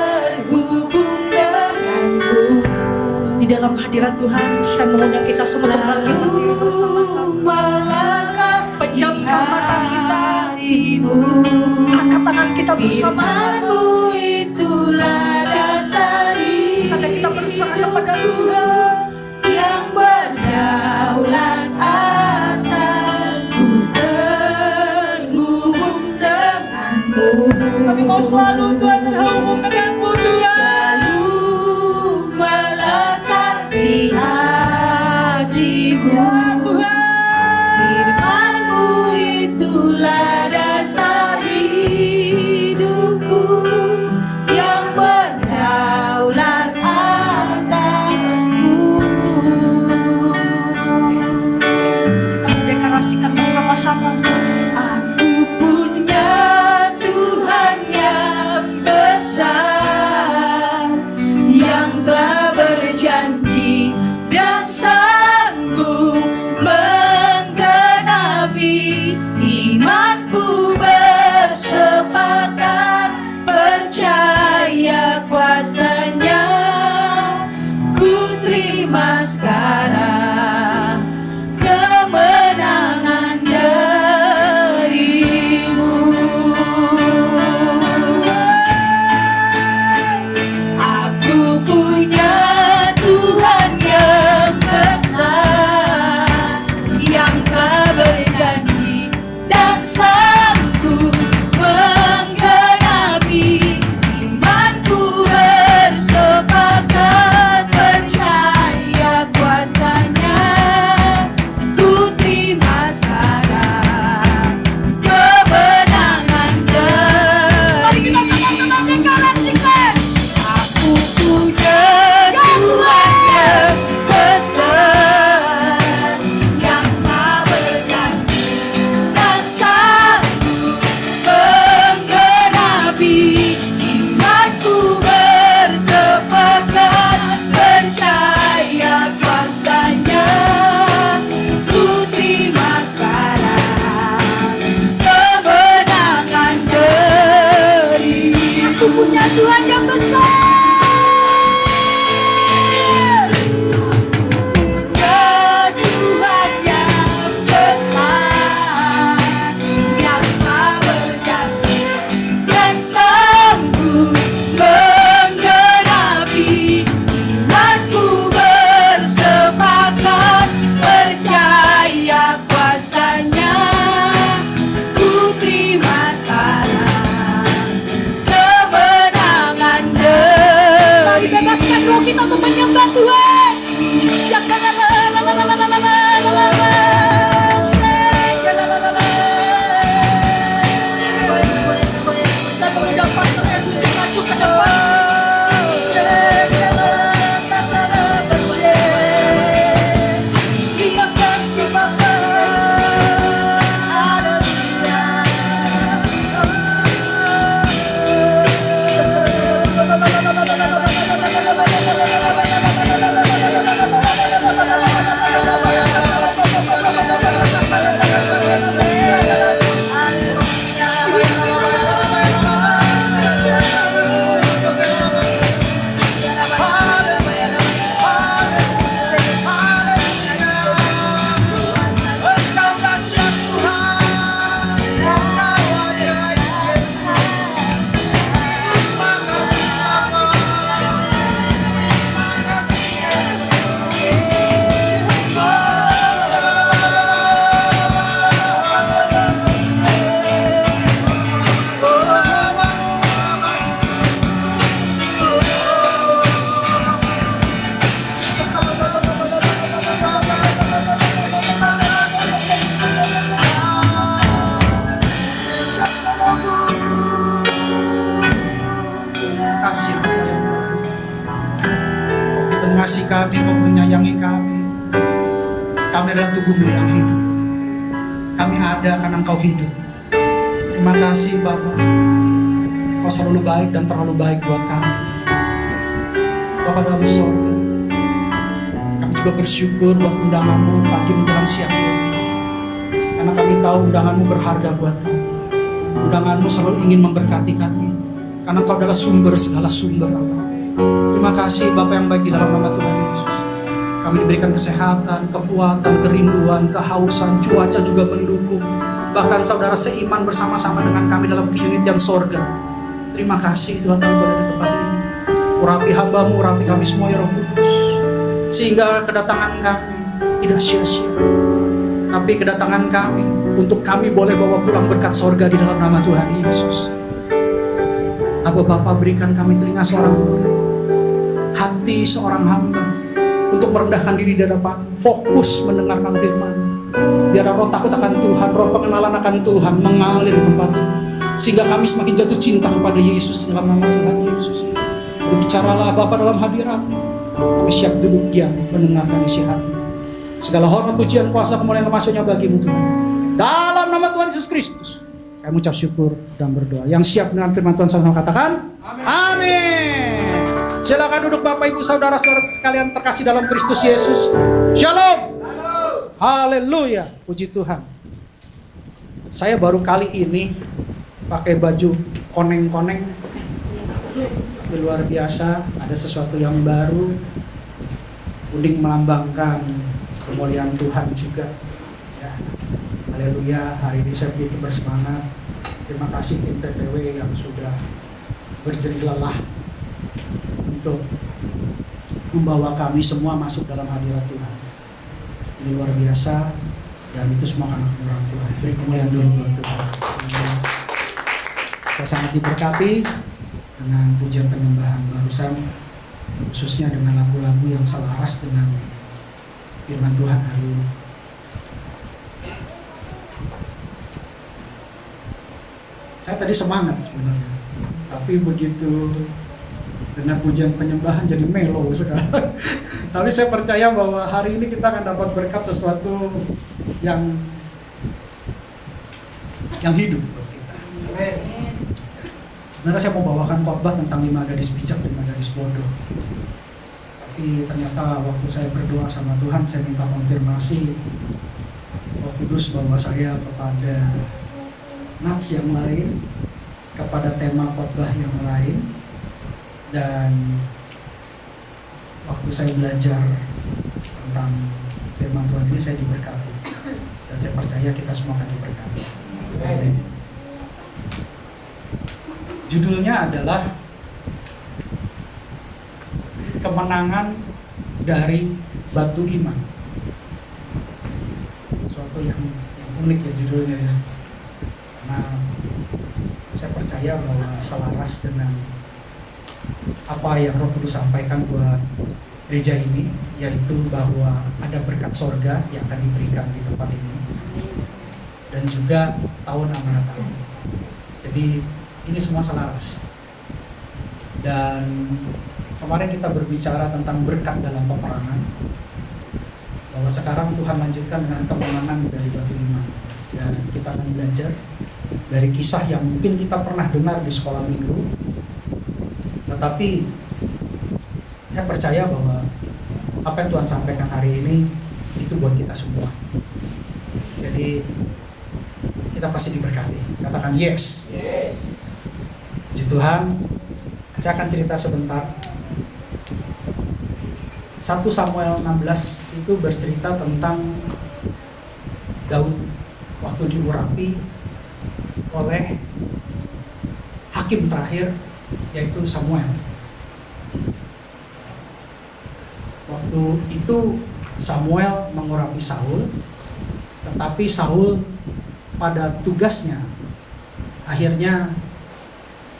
Speaker 5: Terhubung denganmu.
Speaker 3: Di dalam hadirat Tuhan, saya mengundang kita semua untuk bangkit berdiri bersama-sama. Pejamkan mata kita, angkat tangan kita bersama.
Speaker 5: Firman-Mu itulah dasar
Speaker 3: Karena kita berserah kepada
Speaker 5: hidupku
Speaker 3: Tuhan.
Speaker 5: yang berdaulat atasku. Terhubung denganmu.
Speaker 3: Kami mau selalu Tuhan terhubung denganmu Tuhan.
Speaker 5: Selalu melekat di hatimu. Firman-Mu itulah dasar hidupku yang berdaulat atasku.
Speaker 3: Kita mendeklarasikan bersama-sama.
Speaker 5: Aku punya Tuhan yang besar, yang telah berjanji dan sanggup menggenapi. Imanku bersepakat, percaya kuasa-Nya. Ku terima sekarang kemenangan dari-Mu. Aku punya Tuhan yang besar, yang telah berjanji dan sanggup menggenapi. Imanku bersepakat, percaya kuasa
Speaker 6: sayangi kami. Kami adalah tubuh-Mu yang hidup. Kami ada karena Engkau hidup. Terima kasih Bapa. Kau selalu baik dan terlalu baik buat kami. Bapa dalam sorga, kami juga bersyukur buat undangan-Mu pagi menjelang siang ini. Karena kami tahu undangan-Mu berharga buat kami. Undangan-Mu selalu ingin memberkati kami. Karena Kau adalah sumber segala sumber Allah. Terima kasih Bapa yang baik di dalam nama Tuhan Yesus. Kami diberikan kesehatan, kekuatan, kerinduan, kehausan, cuaca juga mendukung. Bahkan saudara seiman bersama-sama dengan kami dalam keunitian sorga. Terima kasih Tuhan kami berada di tempat ini. Urapi hamba-Mu, urapi kami semua ya Roh Kudus. Sehingga kedatangan kami tidak sia-sia. Tapi kedatangan kami untuk kami boleh bawa pulang berkat sorga di dalam nama Tuhan Yesus. Apa Bapa berikan kami telinga seorang murid, hati seorang hamba untuk merendahkan diri di hadapan, fokus mendengarkan firman. Biar roh takut akan Tuhan, roh pengenalan akan Tuhan mengalir di tempat ini. Sehingga kami semakin jatuh cinta kepada Yesus dalam nama Tuhan Yesus. Berbicaralah Bapa dalam hadirat-Mu. Kami siap duduk diam mendengarkan isi hati. Segala hormat, pujian, kuasa, kemuliaan, kemasuknya bagi-Mu Tuhan. Dalam nama Tuhan Yesus Kristus, kami ucap syukur dan berdoa. Yang siap dengan firman Tuhan sama-sama katakan amin. Silakan duduk Bapak Ibu Saudara-saudara sekalian terkasih dalam Kristus Yesus. Shalom. Haleluya. Puji Tuhan. Saya baru kali ini pakai baju koneng-koneng. Luar biasa. Ada sesuatu yang baru. Kuning melambangkan kemuliaan Tuhan juga. Ya. Haleluya. Hari ini saya begitu bersemangat. Terima kasih tim TPW yang sudah berjerih lelah untuk membawa kami semua masuk dalam hadirat Tuhan. Ini luar biasa, dan itu semua karena kemuliaan Tuhan. Beri kemuliaan dulu buat Tuhan. Saya sangat diberkati dengan pujian penyembahan barusan, khususnya dengan lagu-lagu yang selaras dengan firman Tuhan hari ini. Saya tadi semangat sebenarnya, tapi begitu dengan pujian penyembahan jadi melo sekarang. Tapi saya percaya bahwa hari ini kita akan dapat berkat sesuatu yang hidup buat kita. Sebenarnya saya mau bawakan khotbah tentang 5 gadis bijak, 5 gadis bodoh. Tapi ternyata waktu saya berdoa sama Tuhan, saya minta konfirmasi Roh Kudus bahwa saya kepada nats yang lain, kepada tema khotbah yang lain. Dan waktu saya belajar tentang firman Tuhan ini, saya diberkati. Dan saya percaya kita semua akan diberkati. Amin. Judulnya adalah Kemenangan dari Batu Iman. Suatu yang unik ya judulnya ya. Karena saya percaya bahwa selaras dengan apa yang Roh Kudus sampaikan buat gereja ini, yaitu bahwa ada berkat sorga yang akan diberikan di tempat ini, dan juga tahun amanat Allah. Jadi ini semua selaras. Dan kemarin kita berbicara tentang berkat dalam peperangan, bahwa sekarang Tuhan lanjutkan dengan kemenangan dari Batu Iman. Dan kita akan belajar dari kisah yang mungkin kita pernah dengar di sekolah minggu, tetapi saya percaya bahwa apa yang Tuhan sampaikan hari ini itu buat kita semua. Jadi kita pasti diberkati. Katakan yes. Puji Tuhan. Saya akan cerita sebentar. 1 Samuel 16 itu bercerita tentang Daud waktu diurapi oleh hakim terakhir, yaitu Samuel. Waktu itu Samuel mengurapi Saul, tetapi Saul pada tugasnya akhirnya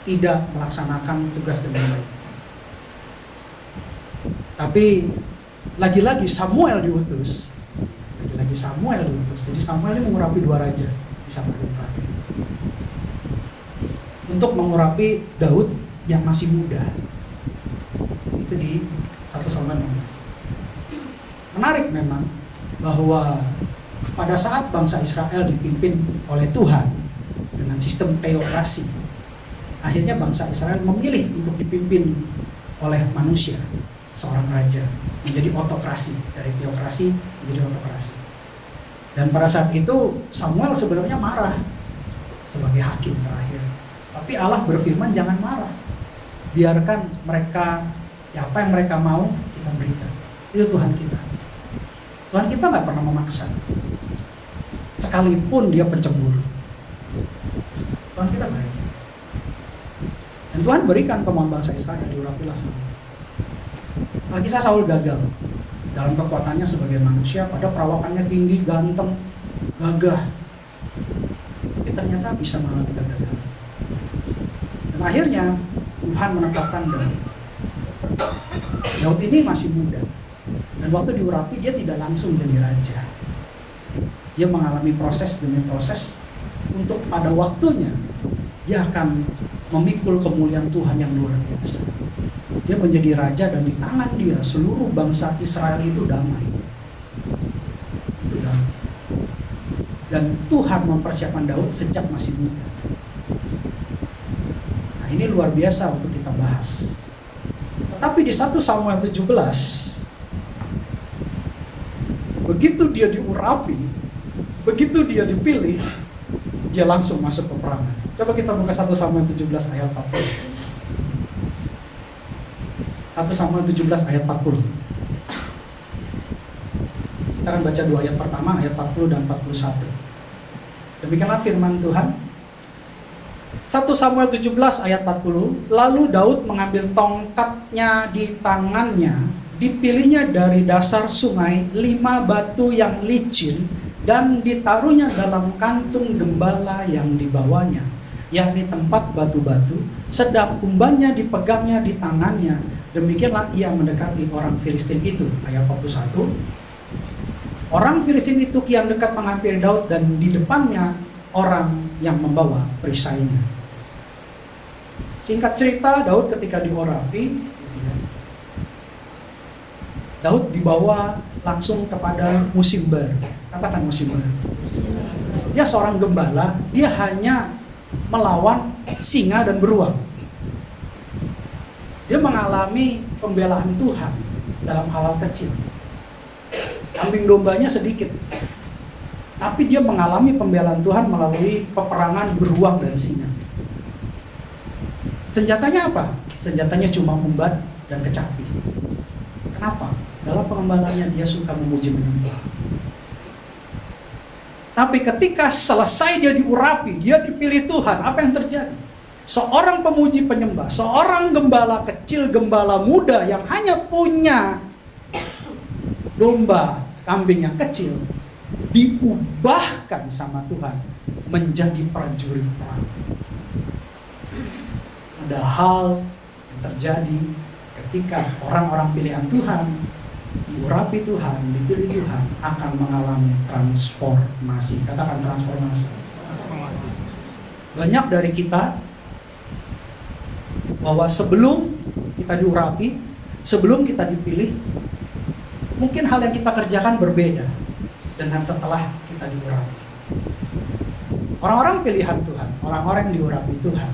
Speaker 6: tidak melaksanakan tugas dengan baik. Tapi lagi-lagi Samuel diutus. Jadi Samuel ini mengurapi 2 raja di Samaria terakhir, untuk mengurapi Daud yang masih muda. Itu di 1 Samuel 16. Menarik memang bahwa pada saat bangsa Israel dipimpin oleh Tuhan dengan sistem teokrasi, akhirnya bangsa Israel memilih untuk dipimpin oleh manusia, seorang raja, menjadi otokrasi, dari teokrasi menjadi otokrasi. Dan pada saat itu Samuel sebenarnya marah sebagai hakim terakhir. Tapi Allah berfirman, jangan marah. Biarkan mereka, ya apa yang mereka mau kita berikan. Itu Tuhan kita. Tuhan kita nggak pernah memaksa. Sekalipun dia pencemburu. Tuhan kita baik. Dan Tuhan berikan kemauan bangsa Israel, diurapilah sama. Kisah Saul gagal dalam kekuatannya sebagai manusia, pada perawakannya tinggi, ganteng, gagah. Tapi ternyata bisa mengalami kegagalan. Dan akhirnya Tuhan menetapkan Daud. Daud ini masih muda. Dan waktu diurapi dia tidak langsung jadi raja. Dia mengalami proses demi proses untuk pada waktunya dia akan memikul kemuliaan Tuhan yang luar biasa. Dia menjadi raja dan di tangan dia seluruh bangsa Israel itu damai. Itu damai. Dan Tuhan mempersiapkan Daud sejak masih muda. Nah, ini luar biasa untuk kita bahas. Tetapi di 1 Samuel 17, begitu dia diurapi, begitu dia dipilih, dia langsung masuk peperangan. Coba kita buka 1 Samuel 17 ayat 40. 1 Samuel 17 ayat 40. Kita akan baca 2 ayat pertama, ayat 40 dan 41. Demikianlah firman Tuhan. 1 Samuel 17 ayat 40. Lalu Daud mengambil tongkatnya di tangannya, dipilihnya dari dasar sungai 5 batu yang licin, dan ditaruhnya dalam kantung gembala yang dibawanya, yakni tempat batu-batu, sedang umbannya dipegangnya di tangannya. Demikianlah ia mendekati orang Filistin itu. Ayat 41. Orang Filistin itu kian dekat menghampiri Daud, dan di depannya orang yang membawa perisainya. Singkat cerita, Daud ketika diurapi, Daud dibawa langsung kepada musim baru. Katakan musim baru. Dia seorang gembala, dia hanya melawan singa dan beruang. Dia mengalami pembelaan Tuhan dalam hal kecil. Kambing dombanya sedikit. Tapi dia mengalami pembelaan Tuhan melalui peperangan beruang dan singa. Senjatanya apa? Senjatanya cuma umbat dan kecapi. Kenapa? Dalam pengembalannya dia suka memuji menyembah. Tapi ketika selesai dia diurapi, dia dipilih Tuhan, apa yang terjadi? Seorang pemuji penyembah, seorang gembala kecil, gembala muda yang hanya punya domba, kambing yang kecil, diubahkan sama Tuhan menjadi prajurit perang. Ada hal yang terjadi ketika orang-orang pilihan Tuhan, diurapi Tuhan, dipilih Tuhan, akan mengalami transformasi. Katakan transformasi. Banyak dari kita bahwa sebelum kita diurapi, sebelum kita dipilih, mungkin hal yang kita kerjakan berbeda dengan setelah kita diurapi. Orang-orang pilihan Tuhan, orang-orang yang diurapi Tuhan,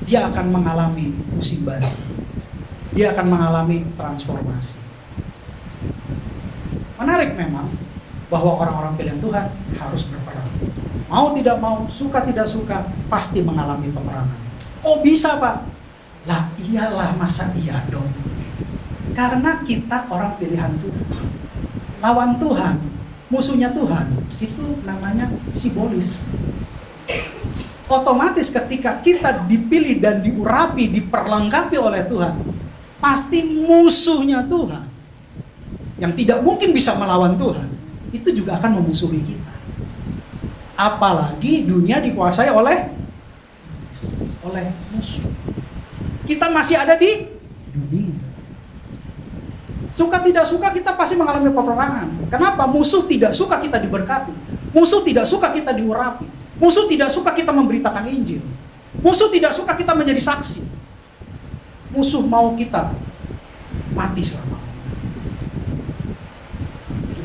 Speaker 6: dia akan mengalami musim baru. Dia akan mengalami transformasi. Menarik memang bahwa orang-orang pilihan Tuhan harus berperang. Mau tidak mau, suka tidak suka, pasti mengalami peperangan. Oh bisa Pak? Lah iyalah, masa iya dong? Karena kita orang pilihan Tuhan. Lawan Tuhan, musuhnya Tuhan, itu namanya simbolis. Otomatis ketika kita dipilih dan diurapi, diperlengkapi oleh Tuhan, pasti musuhnya Tuhan, yang tidak mungkin bisa melawan Tuhan, itu juga akan memusuhi kita. Apalagi dunia dikuasai oleh musuh. Kita masih ada di dunia. Suka tidak suka kita pasti mengalami peperangan. Kenapa? Musuh tidak suka kita diberkati. Musuh tidak suka kita diurapi. Musuh tidak suka kita memberitakan Injil. Musuh tidak suka kita menjadi saksi. Musuh mau kita mati selama-lamanya.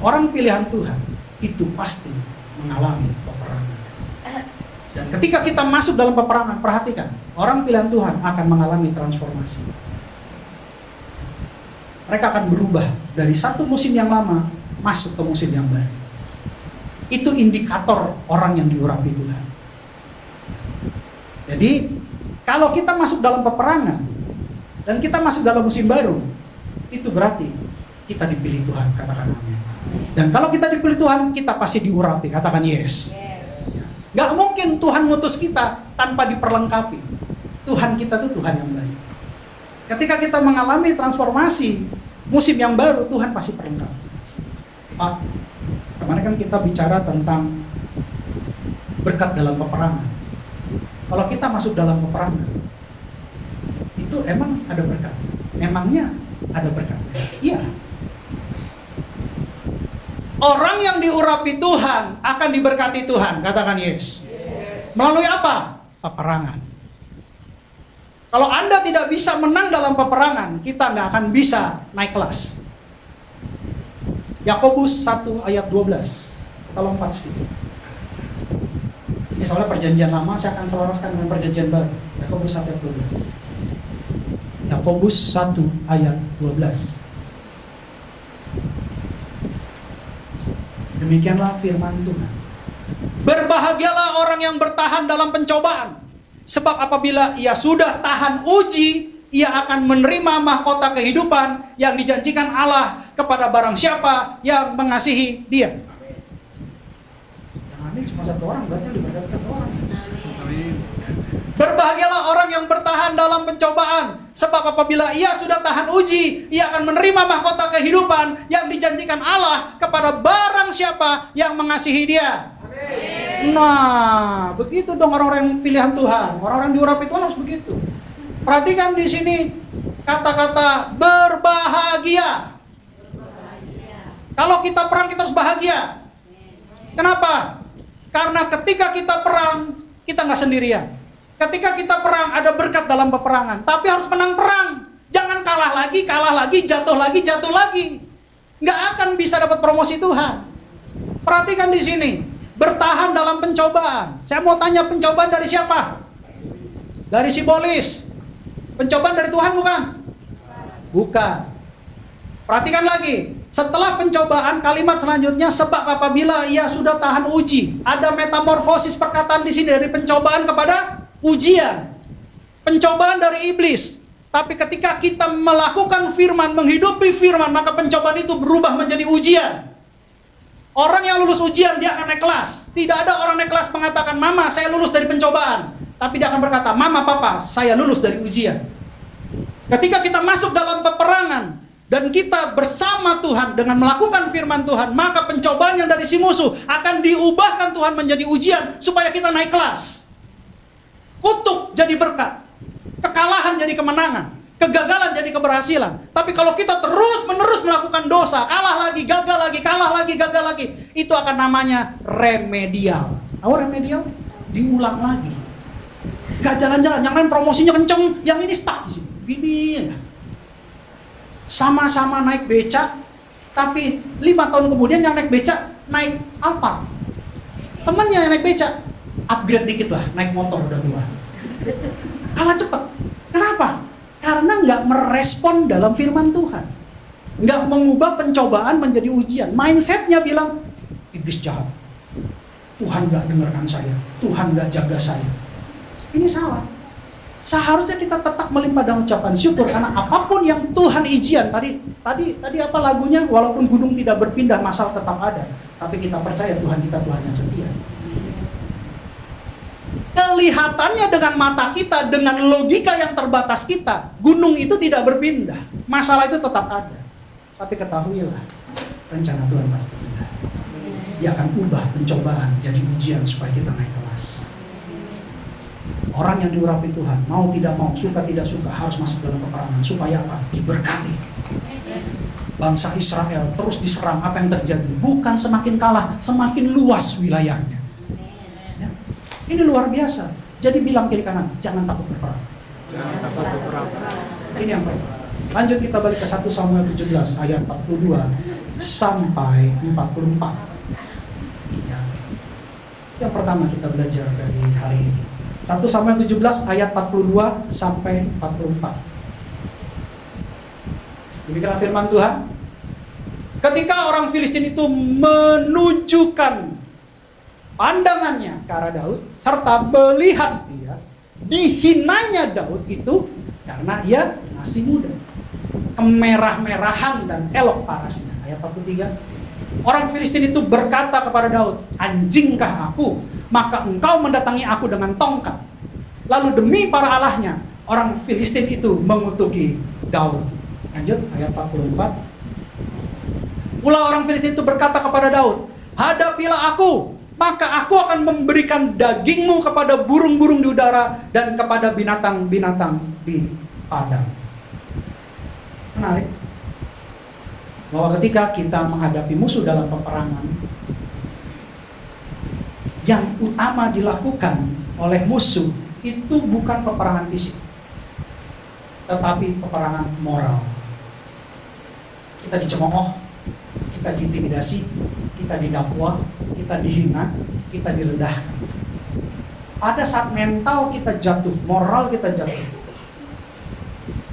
Speaker 6: orang pilihan Tuhan itu pasti mengalami peperangan. Dan ketika kita masuk dalam peperangan, perhatikan, orang pilihan Tuhan akan mengalami transformasi. Mereka akan berubah dari satu musim yang lama masuk ke musim yang baru. Itu indikator orang yang diurapi Tuhan. Jadi, kalau kita masuk dalam peperangan dan kita masuk dalam musim baru, itu berarti kita dipilih Tuhan, katakan amin. Dan kalau kita dipilih Tuhan, kita pasti diurapi, katakan yes. Gak mungkin Tuhan ngutus kita tanpa diperlengkapi. Tuhan kita tuh Tuhan yang baik. Ketika kita mengalami transformasi musim yang baru, Tuhan pasti perlengkapi. Kemarin kan kita bicara tentang berkat dalam peperangan. Kalau kita masuk dalam peperangan, itu emang ada berkat. Emangnya ada berkat? Iya. Orang yang diurapi Tuhan akan diberkati Tuhan, katakan yes. Melalui apa? Peperangan. Kalau Anda tidak bisa menang dalam peperangan, kita nggak akan bisa naik kelas. Yakobus 1 ayat 12. Tolong 4 sedikit. Ini soalnya perjanjian lama, saya akan selaraskan dengan perjanjian baru. Yakobus 1 ayat 12. Yakobus 1 ayat 12. Demikianlah firman Tuhan. Berbahagialah orang yang bertahan dalam pencobaan. Sebab apabila ia sudah tahan uji, ia akan menerima mahkota kehidupan yang dijanjikan Allah kepada barang siapa yang mengasihi dia. Yang amin cuma satu orang, berarti diberkati satu orang. Berbahagialah orang yang bertahan dalam pencobaan. Sebab apabila ia sudah tahan uji, ia akan menerima mahkota kehidupan yang dijanjikan Allah kepada barang siapa yang mengasihi dia. Amin. Nah, begitu dong orang-orang yang pilihan Tuhan. Orang-orang diurapi Tuhan harus begitu. Perhatikan di sini kata-kata berbahagia. Kalau kita perang, kita harus bahagia. Kenapa? Karena ketika kita perang, kita nggak sendirian. Ketika kita perang, ada berkat dalam peperangan. Tapi harus menang perang. Jangan kalah lagi, jatuh lagi. Nggak akan bisa dapat promosi Tuhan. Perhatikan di sini. Bertahan dalam pencobaan. Saya mau tanya, pencobaan dari siapa? Dari simbolis. Pencobaan dari Tuhan bukan? Bukan. Perhatikan lagi. Setelah pencobaan, kalimat selanjutnya, sebab apabila ia sudah tahan uji. Ada metamorfosis perkataan di sini dari pencobaan kepada ujian. Pencobaan dari iblis. Tapi ketika kita melakukan firman, menghidupi firman, maka pencobaan itu berubah menjadi ujian. Orang yang lulus ujian, dia akan naik kelas. Tidak ada orang naik kelas mengatakan, Mama, saya lulus dari pencobaan. Tapi dia akan berkata, Mama, Papa, saya lulus dari ujian. Ketika kita masuk dalam peperangan, dan kita bersama Tuhan dengan melakukan firman Tuhan, maka pencobaan yang dari si musuh akan diubahkan Tuhan menjadi ujian, supaya kita naik kelas. Kutuk jadi berkat, kekalahan jadi kemenangan, kegagalan jadi keberhasilan. Tapi kalau kita terus-menerus melakukan dosa, kalah lagi, gagal lagi, itu akan namanya remedial. Tahu remedial? Diulang lagi. Gak jalan-jalan, yang lain promosinya kenceng, yang ini stuck di sini. Gini ya. Sama-sama naik becak, tapi 5 tahun kemudian yang naik becak naik Alphard. Temennya yang naik becak upgrade dikit lah, naik motor udah 2. Kalah cepet. Kenapa? Karena nggak merespon dalam firman Tuhan, nggak mengubah pencobaan menjadi ujian. Mindsetnya bilang, iblis jahat, Tuhan nggak dengarkan saya, Tuhan nggak jaga saya. Ini salah. Seharusnya kita tetap melimpah dengan ucapan syukur, karena apapun yang Tuhan izinkan. Tadi apa lagunya? Walaupun gunung tidak berpindah, masalah tetap ada. Tapi kita percaya Tuhan kita Tuhan yang setia. Kelihatannya dengan mata kita, dengan logika yang terbatas kita, gunung itu tidak berpindah, masalah itu tetap ada. Tapi ketahuilah, rencana Tuhan pasti indah. Dia akan ubah pencobaan jadi ujian supaya kita naik kelas. Orang yang diurapi Tuhan, mau tidak mau, suka tidak suka, harus masuk dalam peperangan. Supaya apa? Diberkati. Bangsa Israel terus diserang, apa yang terjadi? Bukan semakin kalah, semakin luas wilayahnya. Ini luar biasa. Jadi bilang kiri kanan, jangan takut berperang. Jangan takut berperang. Ini yang pertama. Lanjut kita balik ke 1 Samuel 17 ayat 42 sampai 44. Ya. Yang pertama kita belajar dari hari ini. 1 Samuel 17 ayat 42 sampai 44. Demikianlah firman Tuhan. Ketika orang Filistin itu menunjukkan pandangannya ke arah Daud, serta melihat dia, dihinanya Daud itu karena ia masih muda, kemerah-merahan dan elok parasnya. Ayat 43. Orang Filistin itu berkata kepada Daud, anjingkah aku, maka engkau mendatangi aku dengan tongkat. Lalu demi para allahnya, orang Filistin itu mengutuki Daud. Lanjut, ayat 44. Ulah orang Filistin itu berkata kepada Daud, hadapilah aku, maka aku akan memberikan dagingmu kepada burung-burung di udara dan kepada binatang-binatang di padang. Menarik bahwa ketika kita menghadapi musuh dalam peperangan, yang utama dilakukan oleh musuh itu bukan peperangan fisik, tetapi peperangan moral. Kita dicemooh, kita diintimidasi, kita didakwa, kita dihina, kita direndahkan. Pada saat mental kita jatuh, moral kita jatuh,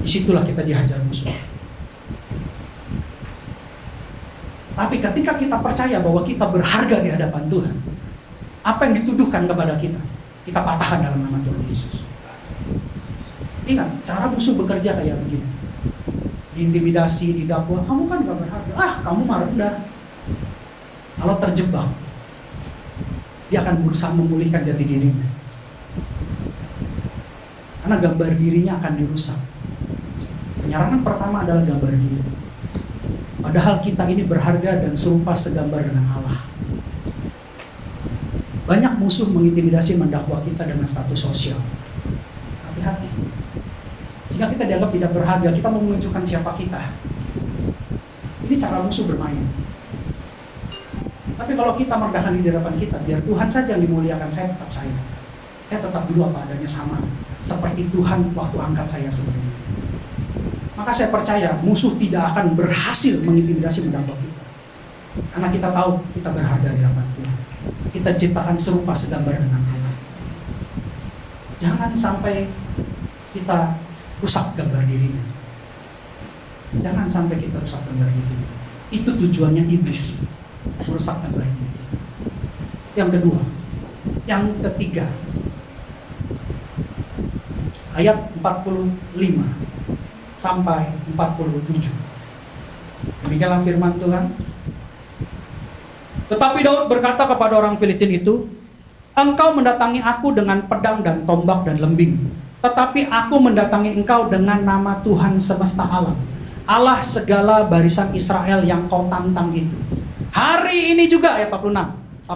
Speaker 6: disitulah kita dihajar musuh. Tapi ketika kita percaya bahwa kita berharga di hadapan Tuhan, apa yang dituduhkan kepada kita, kita patahkan dalam nama Tuhan Yesus. Ingat, cara musuh bekerja kayak begini. Diintimidasi, didakwa, kamu kan gak berharga, kamu mah rendah. Kalau terjebak, dia akan berusaha memulihkan jati dirinya, karena gambar dirinya akan dirusak. Penyerangan pertama adalah gambar diri, padahal kita ini berharga dan serupa segambar dengan Allah. Banyak musuh mengintimidasi, mendakwa kita dengan status sosial. Hati-hati. Jika kita dianggap tidak berharga, kita mau menunjukkan siapa kita. Ini cara musuh bermain. Tapi kalau kita merendahkan diri di hadapan kita, biar Tuhan saja yang dimuliakan, saya tetap saya. Saya tetap dulu apa adanya, sama seperti Tuhan waktu angkat saya sebelumnya. Maka saya percaya musuh tidak akan berhasil mengintimidasi, mendakwa kita. Karena kita tahu kita berharga di hadapan Tuhan. Kita diciptakan serupa segambar dengan Allah. Jangan sampai kita rusak gambar dirinya. Jangan sampai kita rusak gambar diri. Itu tujuannya iblis, merusak gambar diri. Yang kedua, yang ketiga, ayat 45 sampai 47. Demikianlah firman Tuhan. Tetapi Daud berkata kepada orang Filistin itu, engkau mendatangi aku dengan pedang dan tombak dan lembing, tetapi aku mendatangi engkau dengan nama Tuhan semesta alam, Allah segala barisan Israel yang kau tantang itu. Hari ini juga, ayat 46,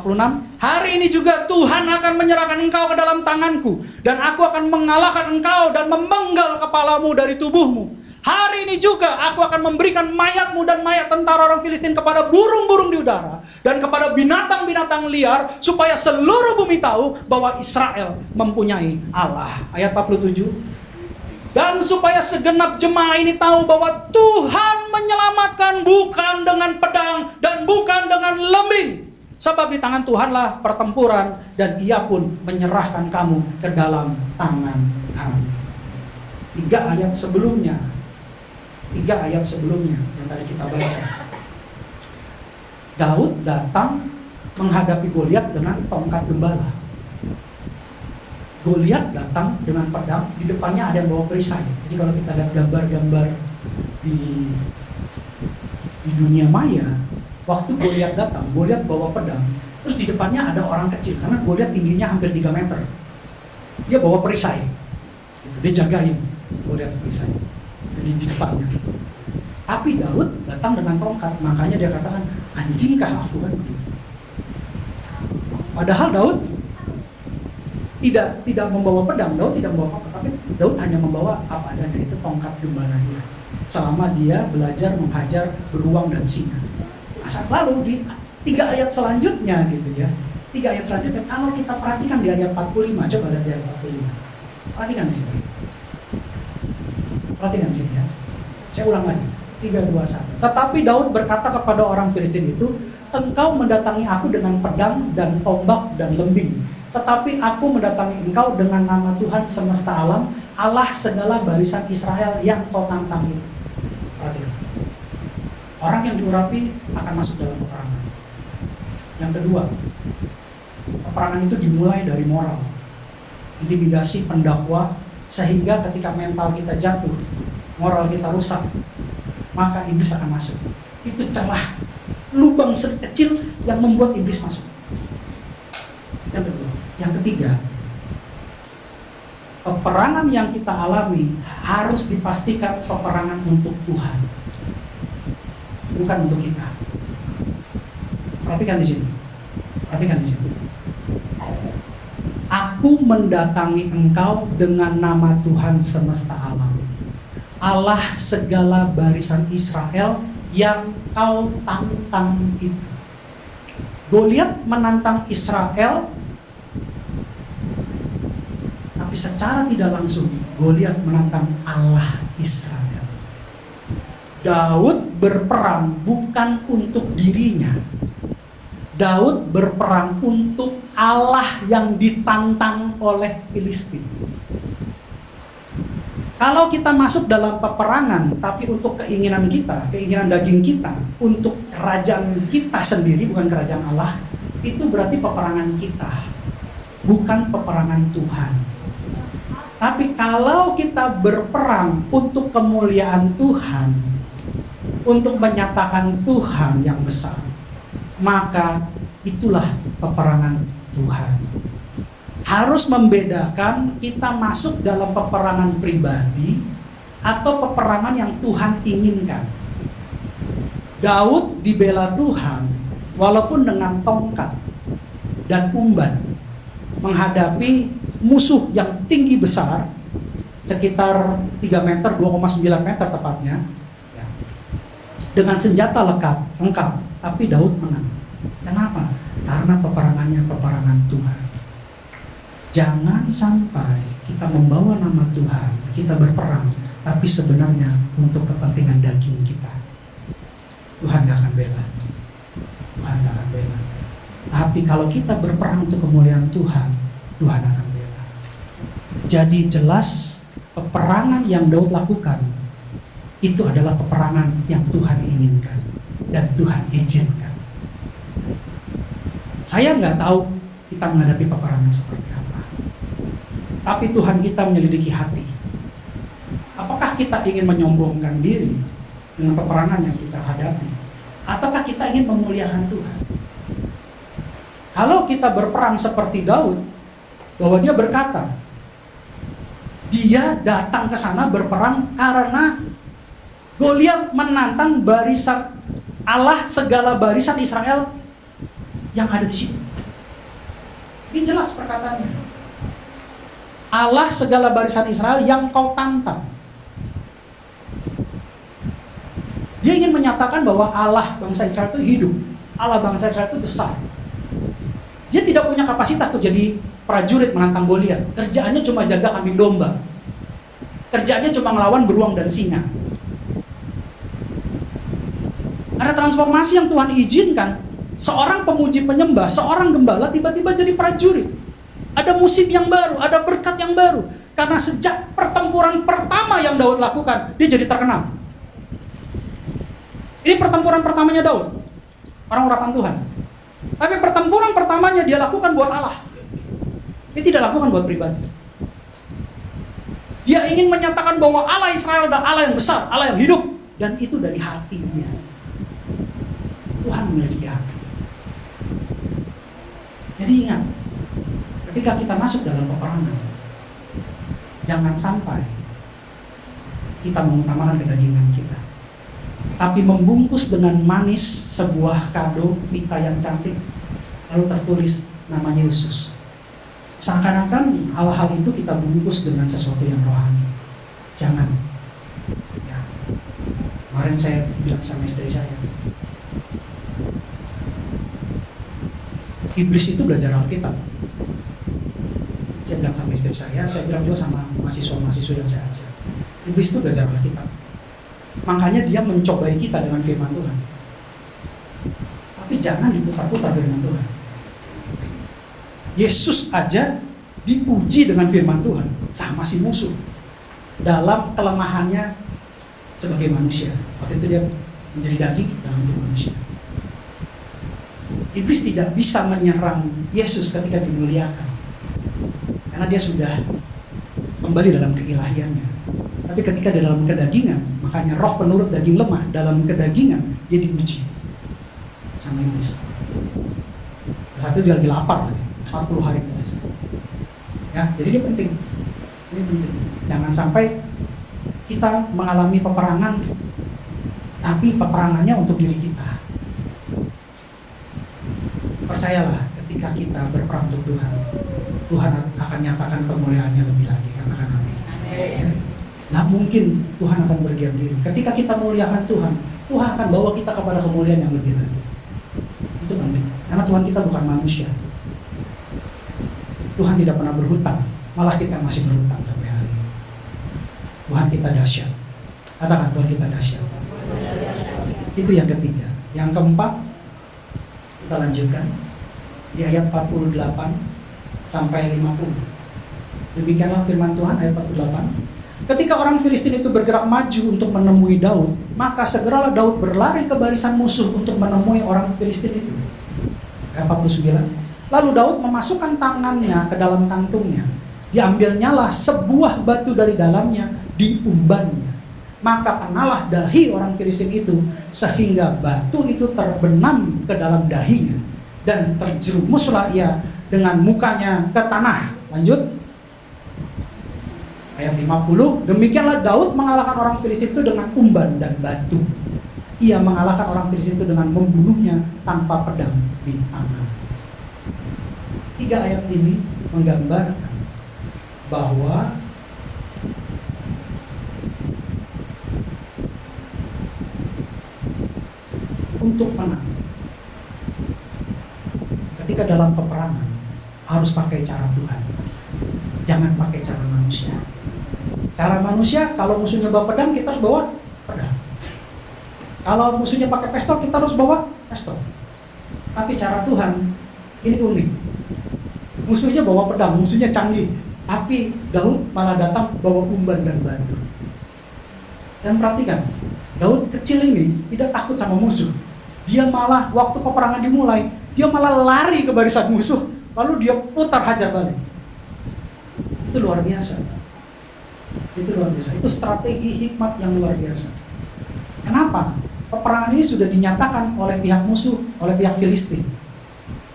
Speaker 6: hari ini juga Tuhan akan menyerahkan engkau ke dalam tanganku, dan aku akan mengalahkan engkau dan memenggal kepalamu dari tubuhmu. Hari ini juga aku akan memberikan mayatmu dan mayat tentara orang Filistin kepada burung-burung di udara dan kepada binatang-binatang liar, supaya seluruh bumi tahu bahwa Israel mempunyai Allah. Ayat 47. Dan supaya segenap jemaah ini tahu bahwa Tuhan menyelamatkan bukan dengan pedang dan bukan dengan lembing, sebab di tangan Tuhanlah pertempuran, dan Ia pun menyerahkan kamu ke dalam tangan kami. 3 ayat sebelumnya yang tadi kita baca, Daud datang menghadapi Goliat dengan tongkat gembala. Goliat datang dengan pedang, di depannya ada yang bawa perisai. Jadi kalau kita lihat gambar-gambar di dunia maya, waktu Goliat datang, Goliat bawa pedang, terus di depannya ada orang kecil, karena Goliat tingginya hampir 3 meter. Dia bawa perisai, dia jagain Goliat perisai, jadi di depannya. Tapi Daud datang dengan tongkat, makanya dia katakan, anjingkah aku, kan begitu. Padahal Daud tidak membawa pedang, Daud tidak membawa apa, tapi Daud hanya membawa apa adanya, itu tongkat gembala dia. Selama dia belajar menghajar beruang dan singa. Lalu di 3 ayat selanjutnya gitu ya, 3 ayat selanjutnya, kalau kita perhatikan di ayat 45, coba lihat di ayat 45. Perhatikan di sini. Perhatikan di sini ya. Saya ulang lagi. 3:21. Tetapi Daud berkata kepada orang Filistin itu, engkau mendatangi aku dengan pedang dan tombak dan lembing. Tetapi aku mendatangi engkau dengan nama Tuhan semesta alam, Allah segala barisan Israel yang kau tantang itu. Perhatikan. Orang yang diurapi akan masuk dalam peperangan. Yang kedua, peperangan itu dimulai dari moral. Intimidasi, pendakwa, sehingga ketika mental kita jatuh, moral kita rusak, maka iblis akan masuk. Itu celah, lubang kecil yang membuat iblis masuk. Yang kedua. Yang ketiga, peperangan yang kita alami harus dipastikan peperangan untuk Tuhan, bukan untuk kita. Perhatikan di sini. Perhatikan di sini. Aku mendatangi engkau dengan nama Tuhan semesta alam, Allah segala barisan Israel yang kau tantang itu. Goliat menantang Israel, tapi secara tidak langsung Goliat menantang Allah Israel. Daud berperang bukan untuk dirinya. Daud berperang untuk Allah yang ditantang oleh Filistin. Kalau kita masuk dalam peperangan, tapi untuk keinginan kita, keinginan daging kita, untuk kerajaan kita sendiri, bukan kerajaan Allah, itu berarti peperangan kita, bukan peperangan Tuhan. Tapi kalau kita berperang untuk kemuliaan Tuhan, untuk menyatakan Tuhan yang besar, maka itulah peperangan Tuhan. Harus membedakan kita masuk dalam peperangan pribadi atau peperangan yang Tuhan inginkan. Daud dibela Tuhan walaupun dengan tongkat dan umban, menghadapi musuh yang tinggi besar, sekitar 3 meter, 2,9 meter tepatnya, dengan senjata lengkap, tapi Daud menang. Kenapa? Karena peperangannya peperangan Tuhan. Jangan sampai kita membawa nama Tuhan, kita berperang, tapi sebenarnya untuk kepentingan daging kita. Tuhan gak akan bela. Tuhan gak akan bela. Tapi kalau kita berperang untuk kemuliaan Tuhan, Tuhan akan bela. Jadi jelas peperangan yang Daud lakukan itu adalah peperangan yang Tuhan inginkan dan Tuhan izinkan. Saya nggak tahu kita menghadapi peperangan seperti apa, tapi Tuhan kita menyelidiki hati. Apakah kita ingin menyombongkan diri dengan peperangan yang kita hadapi, ataukah kita ingin memuliakan Tuhan? Kalau kita berperang seperti Daud, bahwa dia berkata, dia datang ke sana berperang karena Goliat menantang barisan Allah segala barisan Israel yang ada di situ. Ini jelas perkataannya. Allah segala barisan Israel yang kau tantang. Dia ingin menyatakan bahwa Allah bangsa Israel itu hidup. Allah bangsa Israel itu besar. Dia tidak punya kapasitas untuk jadi prajurit menantang Goliat. Kerjaannya cuma jaga kambing domba. Kerjaannya cuma ngelawan beruang dan singa. Ada transformasi yang Tuhan izinkan. Seorang pemuji penyembah, seorang gembala tiba-tiba jadi prajurit. Ada musim yang baru, ada berkat yang baru. Karena sejak pertempuran pertama yang Daud lakukan, dia jadi terkenal. Ini pertempuran pertamanya Daud, orang urapan Tuhan. Tapi pertempuran pertamanya dia lakukan buat Allah. Dia tidak lakukan buat pribadi. Dia ingin menyatakan bahwa Allah Israel adalah Allah yang besar, Allah yang hidup. Dan itu dari hati dia. Tuhan memiliki hati. Jadi ingat, ketika kita masuk dalam peperangan, jangan sampai kita mengutamakan kedagingan kita, tapi membungkus dengan manis sebuah kado pita yang cantik, lalu tertulis nama Yesus. Seakan-akan hal-hal itu kita bungkus dengan sesuatu yang rohani. Jangan. Ya. Kemarin saya bilang sama istri saya, iblis itu belajar Alkitab. Saya bilang sama istri saya bilang juga sama mahasiswa-mahasiswa yang saya ajar. Iblis itu belajar Alkitab. Makanya dia mencobai kita dengan firman Tuhan. Tapi jangan diputar-putar firman Tuhan. Yesus aja diuji dengan firman Tuhan sama si musuh dalam kelemahannya sebagai manusia. Waktu itu dia menjadi daging dalam tubuh manusia. Iblis tidak bisa menyerang Yesus ketika dimuliakan, karena dia sudah kembali dalam keilahiannya. Tapi ketika di dalam kedagingan, makanya roh penurut daging lemah, dalam kedagingan dia diuji sama iblis. Saat itu dia lagi lapar lagi, 40 hari puasa. Ya, jadi ini penting. Ini penting. Jangan sampai kita mengalami peperangan, tapi peperangannya untuk diri kita. Percayalah, ketika kita berperang untuk Tuhan, Tuhan akan nyatakan kemuliaannya lebih lagi. Katakan amin. Ya. Nggak mungkin Tuhan akan berdiam diri. Ketika kita muliakan Tuhan, Tuhan akan bawa kita kepada kemuliaan yang lebih lagi. Itu penting. Karena Tuhan kita bukan manusia. Tuhan tidak pernah berhutang, malah kita masih berhutang sampai hari ini. Tuhan kita dahsyat. Katakan, Tuhan kita dahsyat. Itu yang ketiga. Yang keempat, kita lanjutkan di ayat 48 sampai 50. Demikianlah firman Tuhan, ayat 48. Ketika orang Filistin itu bergerak maju untuk menemui Daud, maka segeralah Daud berlari ke barisan musuh untuk menemui orang Filistin itu. Ayat 49. Lalu Daud memasukkan tangannya ke dalam kantungnya. Diambilnyalah sebuah batu dari dalamnya, diumbannya. Maka kenalah dahi orang Filistin itu, sehingga batu itu terbenam ke dalam dahinya. Dan terjerumuslah ia dengan mukanya ke tanah. Lanjut. Ayat 50. Demikianlah Daud mengalahkan orang Filistin itu dengan umban dan batu. Ia mengalahkan orang Filistin itu dengan membunuhnya tanpa pedang di tangan. 3 ayat ini menggambarkan bahwa untuk menang, ketika dalam peperangan harus pakai cara Tuhan, jangan pakai cara manusia. Cara manusia, kalau musuhnya bawa pedang, kita harus bawa pedang. Kalau musuhnya pakai pistol, kita harus bawa pistol. Tapi cara Tuhan ini unik. Musuhnya bawa pedang, musuhnya canggih, tapi Daud malah datang bawa umban dan batu. Dan perhatikan, Daud kecil ini tidak takut sama musuh. Dia malah waktu peperangan dimulai, dia malah lari ke barisan musuh, lalu dia putar hajar balik. Itu luar biasa. Itu luar biasa. Itu strategi hikmat yang luar biasa. Kenapa? Peperangan ini sudah dinyatakan oleh pihak musuh, oleh pihak Filistin,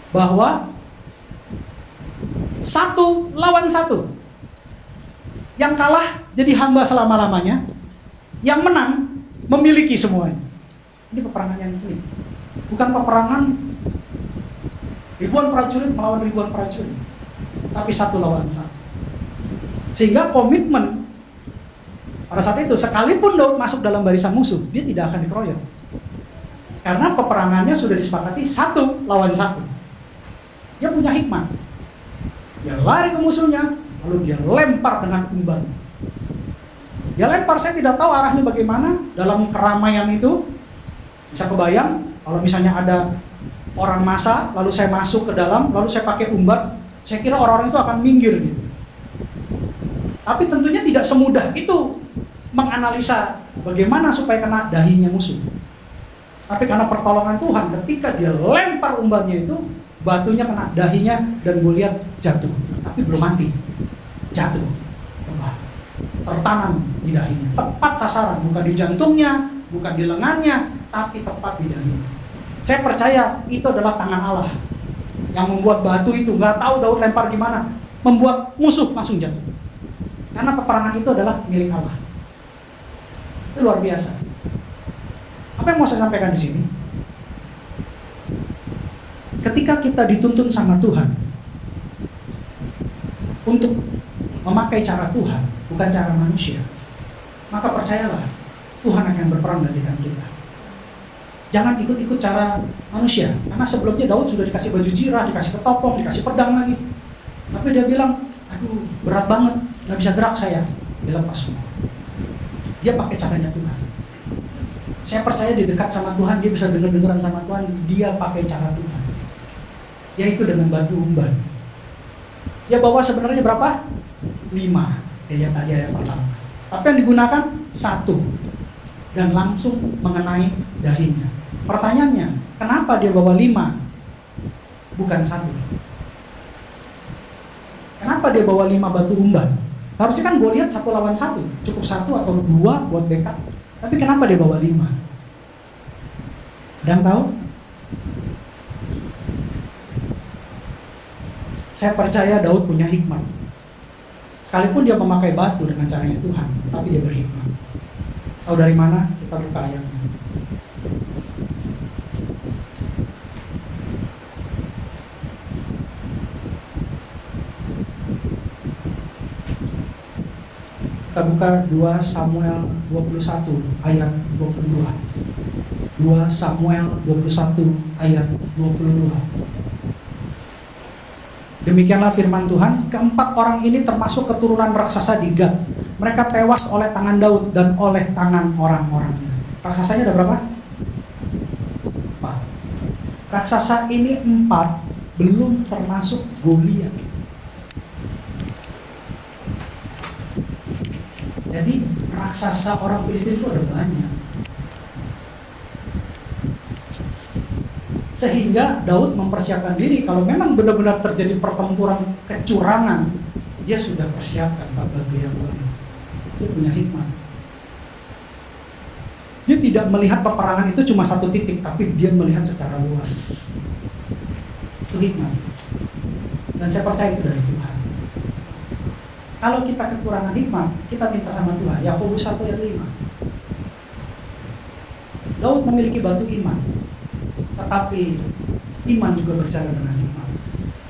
Speaker 6: bahwa 1 lawan 1. Yang kalah jadi hamba selama-lamanya, yang menang memiliki semuanya. Ini peperangan yang unik. Bukan peperangan ribuan prajurit melawan ribuan prajurit, tapi 1 lawan 1. Sehingga komitmen pada saat itu, sekalipun Daud masuk dalam barisan musuh, dia tidak akan dikeroyok. Karena peperangannya sudah disepakati 1 lawan 1. Dia punya hikmat. Dia lari ke musuhnya, lalu dia lempar dengan umban. Dia lempar, saya tidak tahu arahnya bagaimana. Dalam keramaian itu, bisa kebayang, kalau misalnya ada orang massa, lalu saya masuk ke dalam, lalu saya pakai umban, saya kira orang-orang itu akan minggir gitu. Tapi tentunya tidak semudah itu menganalisa bagaimana supaya kena dahinya musuh. Tapi karena pertolongan Tuhan, ketika dia lempar umbannya itu, batunya kena dahinya dan Goliat jatuh, tapi belum mati, jatuh, tertanam di dahinya, tepat sasaran, bukan di jantungnya, bukan di lengannya, tapi tepat di dahinya. Saya percaya itu adalah tangan Allah yang membuat batu itu, nggak tahu Daud lempar di mana, membuat musuh langsung jatuh. Karena peperangan itu adalah milik Allah. Itu luar biasa. Apa yang mau saya sampaikan di sini? Ketika kita dituntun sama Tuhan untuk memakai cara Tuhan, bukan cara manusia, maka percayalah, Tuhan akan berperang gantikan kita. Jangan ikut-ikut cara manusia, karena sebelumnya Daud sudah dikasih baju jirah, dikasih ketopong, dikasih pedang lagi. Tapi dia bilang, aduh berat banget, gak bisa gerak saya. Dia lepas semua. Dia pakai caranya Tuhan. Saya percaya dia dekat sama Tuhan, dia bisa dengar-dengaran sama Tuhan, dia pakai cara Tuhan. Yaitu dengan batu umban. Dia bawa sebenarnya berapa? 5. Ya tadi ayat pertama. Tapi yang digunakan 1. Dan langsung mengenai dahinya. Pertanyaannya, kenapa dia bawa 5? Bukan 1. Kenapa dia bawa 5 batu umban? Harusnya kan gue lihat 1 lawan 1. Cukup 1 atau 2 buat backup. Tapi kenapa dia bawa 5? Ada yang tahu? Saya percaya Daud punya hikmat. Sekalipun dia memakai batu dengan caranya Tuhan, tapi dia berhikmat. Tahu dari mana? Kita buka ayatnya. Kita buka 2 Samuel 21 ayat 22. 2 Samuel 21 ayat 22. Demikianlah firman Tuhan, keempat orang ini termasuk keturunan raksasa di Gad. Mereka tewas oleh tangan Daud dan oleh tangan orang-orangnya. Raksasanya ada berapa? 4. Raksasa ini 4, belum termasuk Goliat. Jadi raksasa orang Filistin itu ada banyak. Sehingga Daud mempersiapkan diri, kalau memang benar-benar terjadi pertempuran kecurangan, dia sudah persiapkan batu yang baru. Dia punya hikmat. Dia tidak melihat peperangan itu cuma satu titik, tapi dia melihat secara luas. Itu hikmat. Dan saya percaya itu dari Tuhan. Kalau kita kekurangan hikmat, kita minta sama Tuhan. Yakobus 1 ayat 5. Daud memiliki batu iman, tetapi iman juga berjalan dengan hikmat.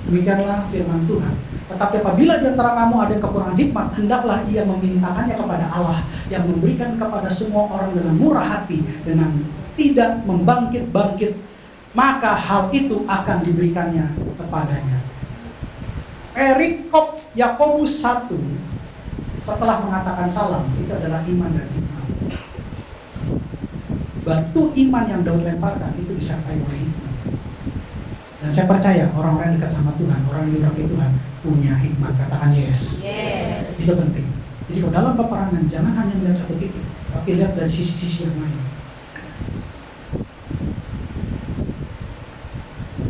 Speaker 6: Demikianlah firman Tuhan. Tetapi apabila di antara kamu ada yang kekurangan hikmat, hendaklah ia memintakannya kepada Allah yang memberikan kepada semua orang dengan murah hati, dengan tidak membangkit-bangkit, maka hal itu akan diberikannya kepadanya. Perikop Yakobus 1 setelah mengatakan salam, itu adalah iman dan hikmat. Batu iman yang Daud lemparkan itu disertai oleh hikmat. Dan saya percaya orang-orang yang dekat sama Tuhan, orang yang diurapi Tuhan, punya hikmat. Katakan yes.
Speaker 5: Yes.
Speaker 6: Itu penting. Jadi kalau dalam peperangan jangan hanya melihat satu titik, tapi lihat dari sisi-sisi yang lain.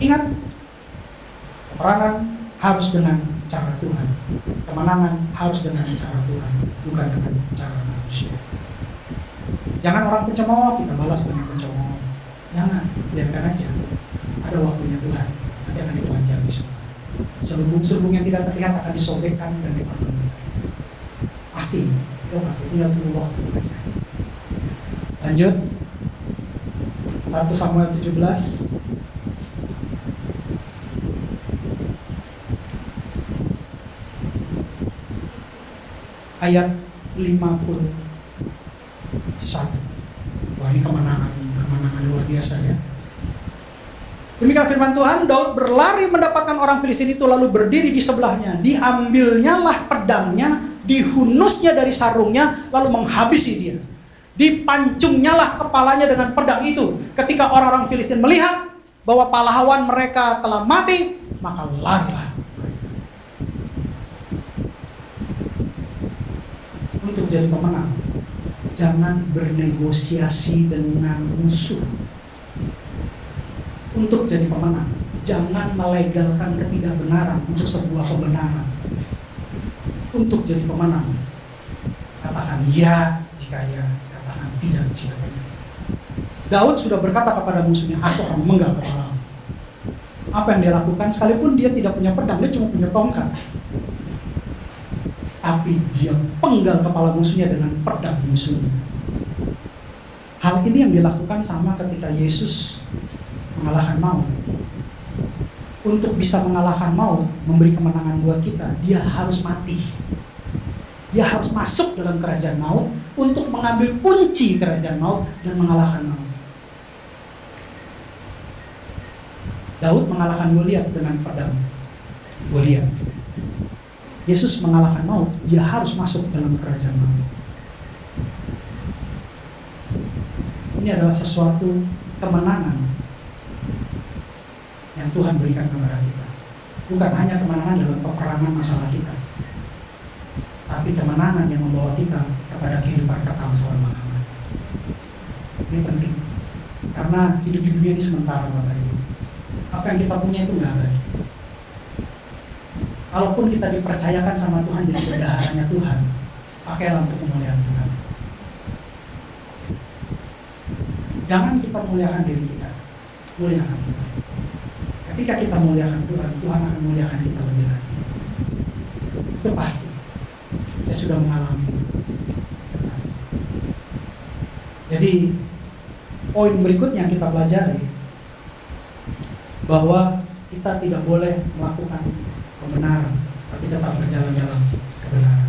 Speaker 6: Ingat, peperangan harus dengan cara Tuhan. Kemenangan harus dengan cara Tuhan, bukan dengan cara manusia. Jangan orang pencemooh kita balas dengan pencemooh. Jangan, biarkan aja. Ada waktunya Tuhan, nanti akan dipelajari semua. Selubung-selubung yang tidak terlihat akan disobekkan dan dipertemukan. Pasti, itu pasti. Tinggal tunggu waktu aja. Lanjut. 1 Samuel 17. Ayat 51. Wah, ini kemenangan luar biasa ya. Demikian firman Tuhan, Daud berlari mendapatkan orang Filistin itu lalu berdiri di sebelahnya. Diambilnyalah pedangnya, dihunusnya dari sarungnya, lalu menghabisi dia. Dipancungnyalah kepalanya dengan pedang itu. Ketika orang-orang Filistin melihat bahwa pahlawan mereka telah mati, maka larilah. Untuk jadi pemenang, jangan bernegosiasi dengan musuh. Untuk jadi pemenang, jangan melegalkan ketidakbenaran untuk sebuah kebenaran. Untuk jadi pemenang, katakan ya jika ya, katakan tidak jika tidak. Daud sudah berkata kepada musuhnya, aku akan memenggal kepalamu. Apa yang dia lakukan? Sekalipun dia tidak punya pedang, dia cuma punya tongkat, tapi dia penggal kepala musuhnya dengan pedang musuhnya. Hal ini yang dilakukan sama ketika Yesus mengalahkan maut. Untuk bisa mengalahkan maut, memberi kemenangan buat kita, dia harus mati. Dia harus masuk dalam kerajaan maut untuk mengambil kunci kerajaan maut dan mengalahkan maut. Daud mengalahkan Goliat dengan pedang Goliat. Yesus mengalahkan maut, dia harus masuk dalam kerajaan maut. Ini Ini adalah sesuatu kemenangan yang Tuhan berikan kepada kita. Bukan hanya kemenangan dalam peperangan masalah kita, tapi kemenangan yang membawa kita kepada kehidupan kekal selama-lamanya. Ini penting, karena hidup di dunia ini sementara, Bapak Ibu. Apa yang kita punya itu nggak abadi. Kalaupun kita dipercayakan sama Tuhan jadi bendaharanya Tuhan, pakailah untuk kemuliaan Tuhan. Jangan kita muliakan diri kita, muliakan Tuhan. Ketika kita muliakan Tuhan, Tuhan akan muliakan kita lebih lagi. Itu pasti. Saya sudah mengalami itu pasti. Jadi poin berikutnya yang kita pelajari, bahwa kita tidak boleh melakukan kebenaran, tapi tetap berjalan dalam kebenaran.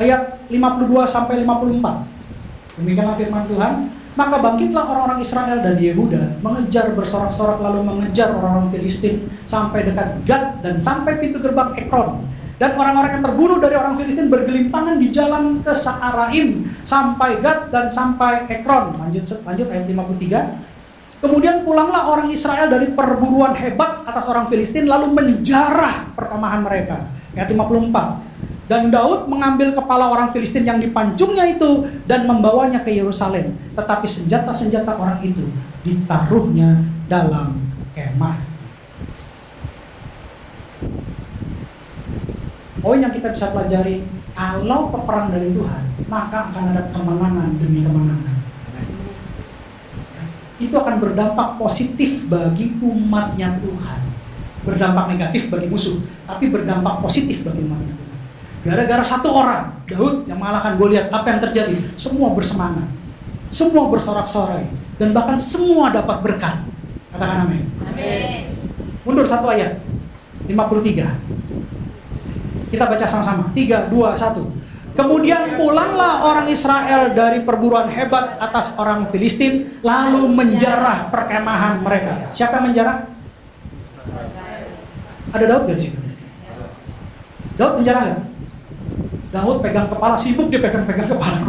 Speaker 6: Ayat 52 sampai 54. Demikianlah firman Tuhan. Maka bangkitlah orang-orang Israel dan Yehuda, mengejar bersorak-sorak, lalu mengejar orang-orang Filistin sampai dekat Gad dan sampai pintu gerbang Ekron. Dan orang-orang yang terbunuh dari orang Filistin bergelimpangan di jalan ke Saaraim sampai Gad dan sampai Ekron. Lanjut ayat 53. Kemudian pulanglah orang Israel dari perburuan hebat atas orang Filistin, lalu menjarah perkemahan mereka. Ayat 54. Dan Daud mengambil kepala orang Filistin yang dipancungnya itu dan membawanya ke Yerusalem. Tetapi senjata-senjata orang itu ditaruhnya dalam kemah. Poin yang kita bisa pelajari, kalau peperang dari Tuhan, maka akan ada kemenangan demi kemenangan. Itu akan berdampak positif bagi umatnya Tuhan. Berdampak negatif bagi musuh, tapi berdampak positif bagi umatnya Tuhan. Gara-gara satu orang, Daud yang mengalahkan Goliat, apa yang terjadi? Semua bersemangat, semua bersorak-sorai, dan bahkan semua dapat berkat. Katakan amin.
Speaker 5: Amin.
Speaker 6: Mundur satu ayat, 53. Kita baca sama-sama, 3, 2, 1. Kemudian pulanglah orang Israel dari perburuan hebat atas orang Filistin, lalu menjarah perkemahan mereka. Siapa yang menjarah? Ada Daud dari situ. Daud menjarah nggak? Daud pegang kepala, sibuk dia pegang kepala.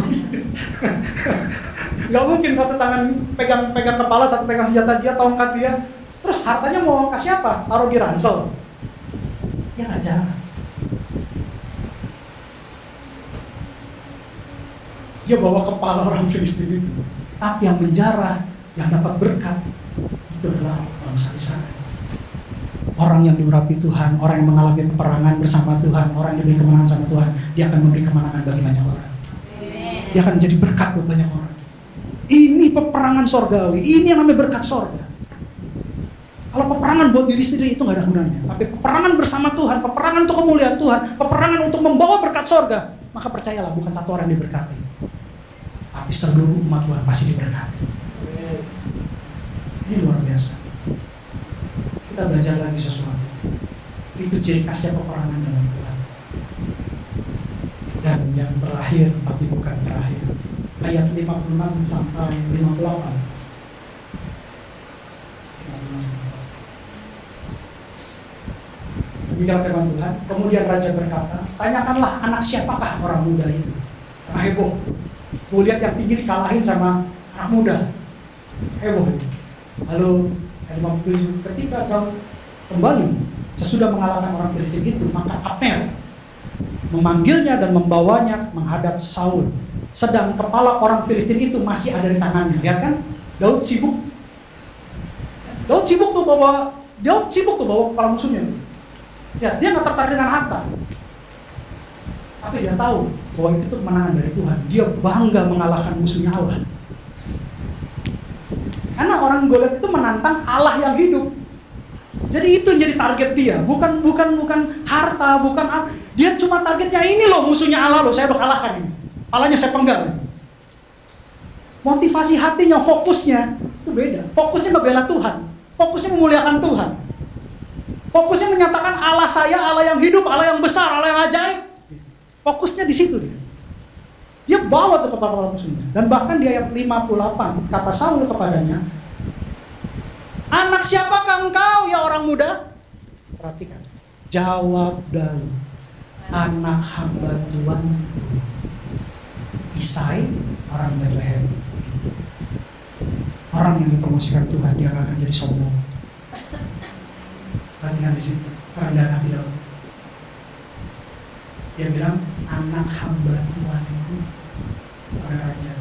Speaker 6: Gak mungkin satu tangan pegang kepala, satu pegang senjata dia, tongkat dia. Terus hartanya mau kasih apa? Taruh di ransel. Dia nggak jarah. Dia bawa kepala orang Filistin itu. Tapi yang menjarah, yang dapat berkat, itu adalah bangsa Israel. Orang yang diurapi Tuhan, orang yang mengalami peperangan bersama Tuhan, orang yang diberi kemenangan sama Tuhan, dia akan memberi kemenangan bagi banyak orang. Dia akan menjadi berkat buat banyak orang. Ini peperangan sorgawi, ini yang namanya berkat sorga. Kalau peperangan buat diri sendiri itu nggak ada gunanya. Tapi peperangan bersama Tuhan, peperangan untuk kemuliaan Tuhan, peperangan untuk membawa berkat sorga, maka percayalah bukan satu orang yang diberkati, tapi seluruh umat Tuhan pasti diberkati. Ini luar biasa. Kita belajar lagi sesuatu. Itu ciri khasnya peperangan dalam Tuhan. Dan yang terakhir, tapi bukan terakhir, ayat 56 sampai 58. Demikian firman Tuhan. Kemudian raja berkata, tanyakanlah anak siapakah orang muda itu. Karena heboh. Gue lihat yang tinggi dikalahin sama anak muda. Heboh itu. Lalu ayat 57, ketika Daud kembali sesudah mengalahkan orang Filistin itu, maka Abner memanggilnya dan membawanya menghadap Saul. Sedang kepala orang Filistin itu masih ada di tangannya. Lihat kan? Daud sibuk. Daud sibuk tuh bawa kepala musuhnya. Ya, dia nggak tertarik dengan harta. Tapi dia tahu bahwa itu kemenangan dari Tuhan. Dia bangga mengalahkan musuhnya Allah. Karena orang Goliat itu menantang Allah yang hidup. Jadi itu yang jadi target dia, bukan harta, bukan apa. Dia cuma targetnya ini loh, musuhnya Allah loh, saya udah kalahkan ini. Palanya saya penggal. Motivasi hatinya, fokusnya itu beda. Fokusnya membela Tuhan, fokusnya memuliakan Tuhan. Fokusnya menyatakan Allah saya, Allah yang hidup, Allah yang besar, Allah yang ajaib. Fokusnya di situ dia. Dia bawa tuh kepala musuhnya. Dan bahkan di ayat 58 kata Saul kepadanya, anak siapakah engkau ya orang muda? Perhatikan. Jawab Daud, anak hamba Tuhan Isai orang Bethlehem. Orang yang dipromosikan Tuhan, dia gak akan jadi sombong. Perhatikan di sini, kerendahan hati Daud. Dia bilang, anak hamba Tuhan itu pada raja.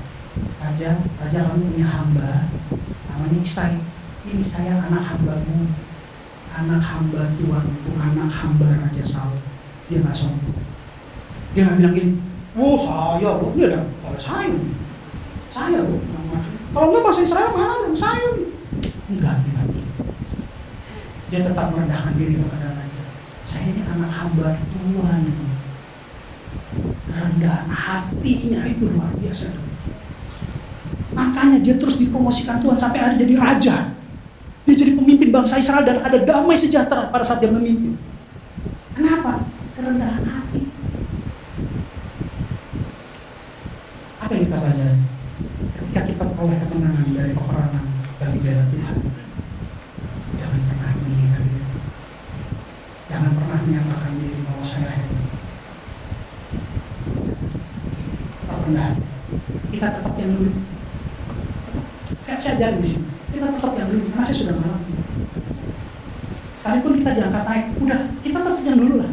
Speaker 6: Raja kamu punya hamba, namanya Isai. Ini saya anak hambamu, anak hamba Tuhanku, anak hamba Raja Saul. Dia gak sombong. Dia gak bilang gini, oh saya, dia ada saya, kalau enggak bahasa Israel mana saya. Enggak, dia gak begitu. Dia tetap merendahkan diri kepada Raja. Saya ini anak hamba Tuhan. Kerendahan hatinya itu luar biasa. Makanya dia terus dipromosikan Tuhan sampai ada jadi raja. Dia jadi pemimpin bangsa Israel dan ada damai sejahtera pada saat dia memimpin. Kenapa? Kerendahan hati. Apa yang kita pelajari? Ketika kita peroleh kemenangan dari peperangan dan bela Tuhan, jangan pernah meninggikan diri. Jangan pernah menyatakan diri bahwa saya hebat. Tetap rendah hati. Kita tetap yang dulu. Saya ajarin di sini. Kita tetap yang dulu, karena saya sudah mengalami. Sekalipun kita diangkat naik, udah kita tetap yang dulu lah.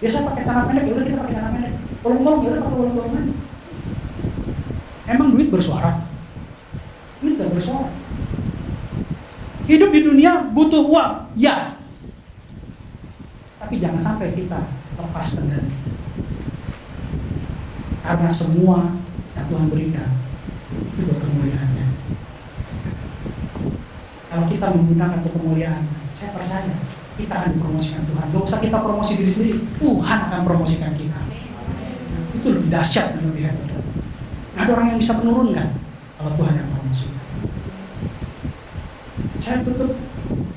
Speaker 6: Biasa pakai celana pendek, ya udah kita pakai celana pendek. Bolong-bolong, ya udah pakai bolong-bolong aja. Emang duit bersuara? Duit gak bersuara. Hidup di dunia butuh uang, ya. Tapi jangan sampai kita lepas kendali. Karena semua yang Tuhan berikan itu buat kemuliaannya. Kalau kita menggunakan untuk kemuliaan, saya percaya kita akan dipromosikan Tuhan. Gak usah kita promosi diri sendiri, Tuhan akan promosikan kita. Itu lebih dahsyat dan lebih hebat. Ada orang yang bisa menurunkan kalau Tuhan yang promosi. Saya tutup